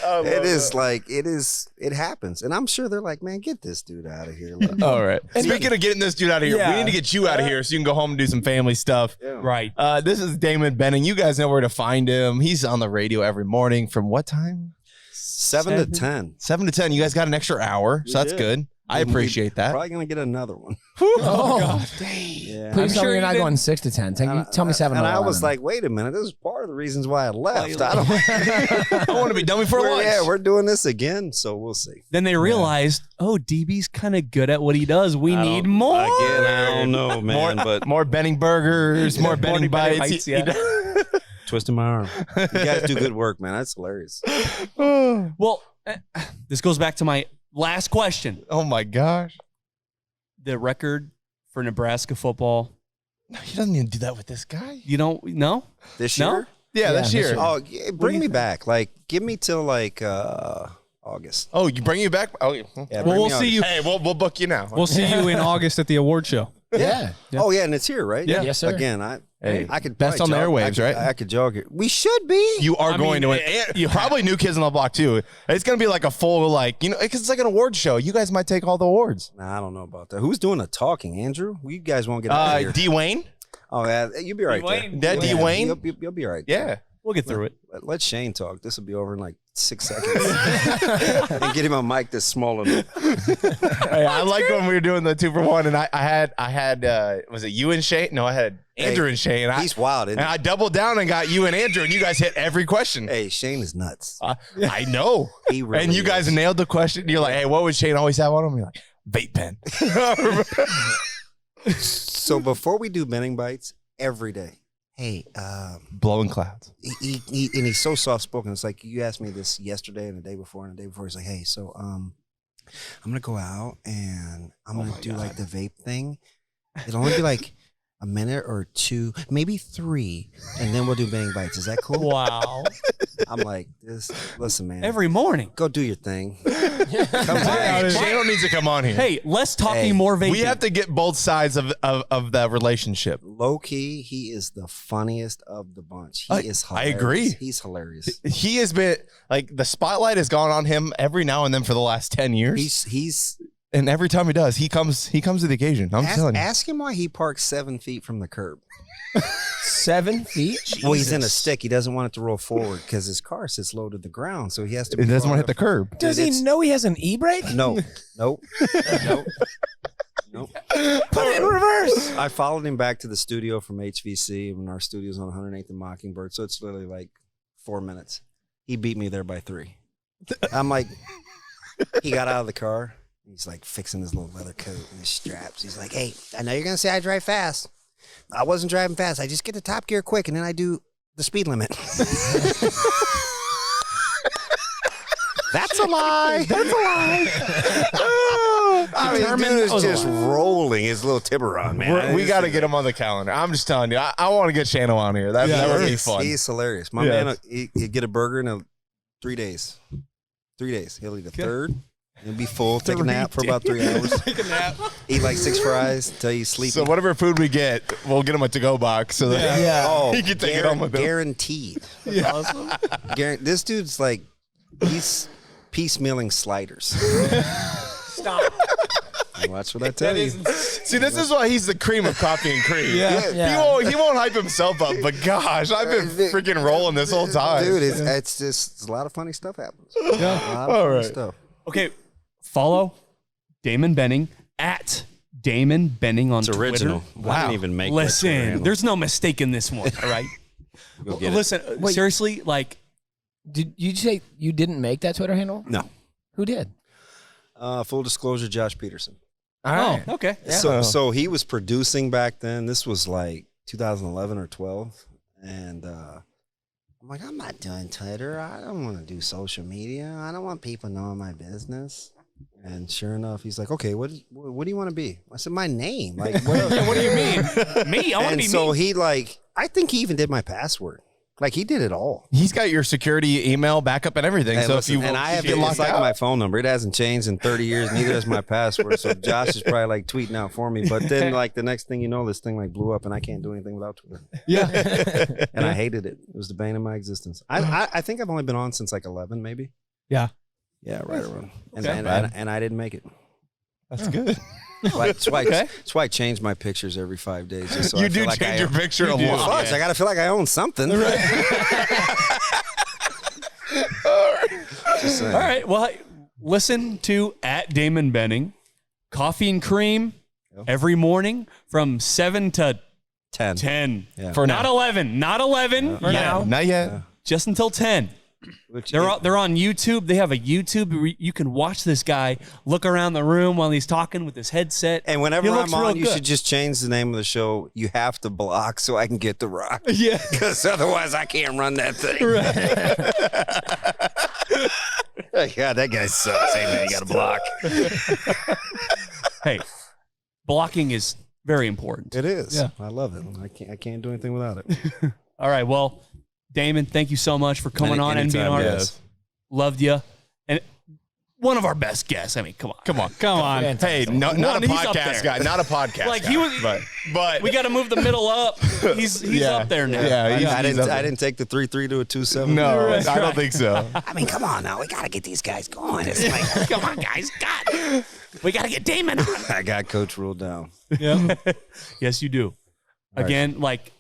It happens. And I'm sure they're like, man, get this dude out of here. All right. Speaking of getting this dude out of here, Yeah. we need to get you out of here so you can go home and do some family stuff. Right. This is Damon Benning. You guys know where to find him. He's on the radio every morning from what time? 7 to 10. 7 to 10. You guys got an extra hour, so that's did. good. I appreciate that. Probably gonna get another one. Oh, God. Yeah. Please tell sure me you're you not didn't- going 6 to 10. Tell me 7 And to I 11. was like, wait a minute, this is part of the reasons why I left. I don't want to be dummy for lunch. Yeah, we're doing this again, so we'll see. Then they realized, DB's kind of good at what he does. We need more. Again, I don't know, man, but More Benning burgers, more Benning bites. twisting my arm. You guys do good work, man. That's hilarious. Well, this goes back to my last question. Oh my gosh. The record for Nebraska football. He doesn't even do that with this guy. You don't know? This No? year? Yeah, this year. Oh, bring me back. Like, give me till like August. Oh, you bring you back? Oh, yeah. Yeah, Well, we'll bring me see you. Hey, we'll book you now. We'll see you in August at the award show. Yeah. Oh yeah, and it's here, right? Yeah. Yes, sir. Again, I could best probably on the jog- airwaves, right? I could jog it. We should be. You are going to win. And probably New Kids on the Block too. It's going to be like a full, like, you know, because it's like an award show. You guys might take all the awards. Nah, I don't know about that. Who's doing the talking, Andrew? You guys won't get out of here. D. Wayne? Oh yeah, you'll be right Dwayne? there. That D. Wayne? You'll be right. Yeah. there. We'll get through it. Let Shane talk. This will be over in like 6 seconds. And get him a mic that's small enough. Hey, I like when we were doing the 2-for-1, and I had was it you and Shane? No, I had Andrew and Shane. He's wild, isn't and he? I doubled down and got you and Andrew, and you guys hit every question. Hey, Shane is nuts. I know. He really and you guys is. nailed the question. You're like, hey, what would Shane always have on him? You're like, vape pen. So before we do bending bites, every day, hey, Blowing clouds. he and he's so soft spoken. It's like you asked me this yesterday and the day before and the day before. He's like, hey, so I'm gonna go out and I'm gonna do like the vape thing. It'll only be like a minute or 2, maybe 3, and then we'll do bang bites. Is that cool? Wow. I'm like, listen, man. Every morning. Go do your thing. Shane needs to come on here. Hey, less talking, Hey, more vaping. We have to get both sides of the relationship. Low key, he is the funniest of the bunch. He is I hilarious. agree. He's hilarious. He has been like the spotlight has gone on him every now and then for the last 10 years. He's And every time he does, he comes to the occasion. I'm telling you. ask him why he parks 7 feet from the curb. 7 feet? Well, he's in a stick. He doesn't want it to roll forward because his car sits low to the ground, so he has to. He doesn't far want to hit the enough- curb. Does Dude, he it's- know he has an e-brake? No, nope. Put it in reverse. I followed him back to the studio from HVC when our studio's on 108th and Mockingbird, so it's literally like 4 minutes. He beat me there by 3. I'm like, he got out of the car. He's like fixing his little leather coat and his straps. He's like, hey, I know you're going to say I drive fast. I wasn't driving fast. I just get to top gear quick and then I do the speed limit. That's a lie. That's a lie. I mean, dude is just rolling his little Tiburon, man. We got to get him on the calendar. I'm just telling you. I want to get Shano on here. That would be fun. He's hilarious. My man, he'd get a burger in 3 days. 3 days. He'll eat a third. He'll be full. Take a nap for about 3 hours. Take a nap. Eat like 6 fries till you sleep. So whatever food we get, we'll get him a to-go box so that Oh, he can take it home with him. guaranteed. Awesome. This dude's like, he's piecemealing sliders. Stop. Watch what I tell you. See, this is why he's the cream of coffee and cream. Yeah. He won't hype himself up, but gosh, I've been freaking rolling this whole time. Dude, it's just a lot of funny stuff happens. A lot of funny stuff. Okay, follow Damon Benning at Damon Benning on Twitter. I didn't even make Listen, there's no mistaking this one, all right? Go get it. Listen, seriously, like, Did you say you didn't make that Twitter handle? No. Who did? Full disclosure, Josh Peterson. All right. oh, okay. So he was producing back then. This was like 2011 or 12. And I'm like, I'm not doing Twitter. I don't want to do social media. I don't want people knowing my business. And sure enough, he's like, okay, what do you want to be? I said, my name. Like, what, What do you mean? Me? I want to and be so me. he like, I think he even did my password. Like he did it all. He's got your security email backup and everything. Hey, so listen, if you and I have get it's locked like out, my phone number. It hasn't changed in 30 years. Neither has my password. So Josh is probably like tweeting out for me. But then like the next thing you know, this thing like blew up and I can't do anything without Twitter. Yeah. And I hated it. It was the bane of my existence. I think I've only been on since like 11 maybe. Yeah. Yeah, right around. And, Okay. and I didn't make it. that's good. That's why I change my pictures every 5 days. Just so You I do feel like change I your own- picture a Well, lot. fudge, I got to feel like I own something. Just saying. All right. Well, listen to at Damon Benning, Coffee and Cream every morning from 7 to 10. 10. Yeah. For Not now. 11. Not 11. For now. Not yet. Just until 10. Which They're on YouTube. They have a YouTube where you can watch this guy look around the room while he's talking with his headset. And whenever He I'm looks real on, you good. should just change the name of the show. You have to block so I can get the rock. Yeah. Because otherwise I can't run that thing. God, that guy sucks. Hey, man, you got to block. Hey, blocking is very important. It is. Yeah. I love it. I can't do anything without it. All right. Well, Damon, thank you so much for coming on Anytime, NBNR. yes. Loved you. And one of our best guests. I mean, come on. Come on. Fantastic. Hey, not a He's up podcast there. guy. Not a podcast Like guy. he was, but we got to move the middle up. He's Yeah. up there now. Yeah, I didn't take the 3.3 to a 2.7. No, That's I right. don't think so. I mean, come on now. We got to get these guys going. It's like, come on, guys. God, we got to get Damon on. I got Coach ruled down. Yeah. Yes, you do. Again, like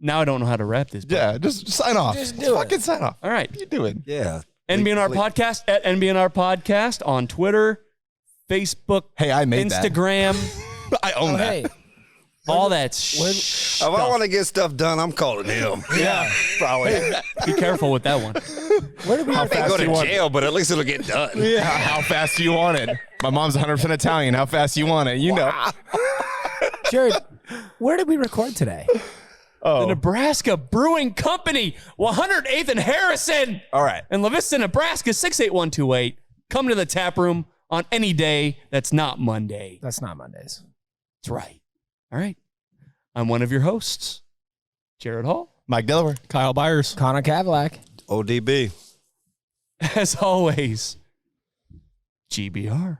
now I don't know how to wrap this. but- Yeah, just sign off. Just do it. Fucking sign off. All right. You do it. Yeah. NBNR Podcast at NBNR Podcast on Twitter, Facebook, Hey, I made Instagram, I own that. Hey, all that If I want to get stuff done, I'm calling him. Yeah, probably. Be careful with that one. where did we How I fast go do to you want? jail, but at least it'll get done. Yeah. How fast do you want it? My mom's 100% Italian. How fast do you want it? You know. Jared, where did we record today? The Nebraska Brewing Company, 108th and Harrison. All right. In La Vista, Nebraska, 68128. Come to the tap room on any day that's not Monday. That's not Mondays. That's right. All right. I'm one of your hosts, Jared Hall. Mike Delaware. Kyle Byers. Connor Cadillac. ODB. As always, GBR.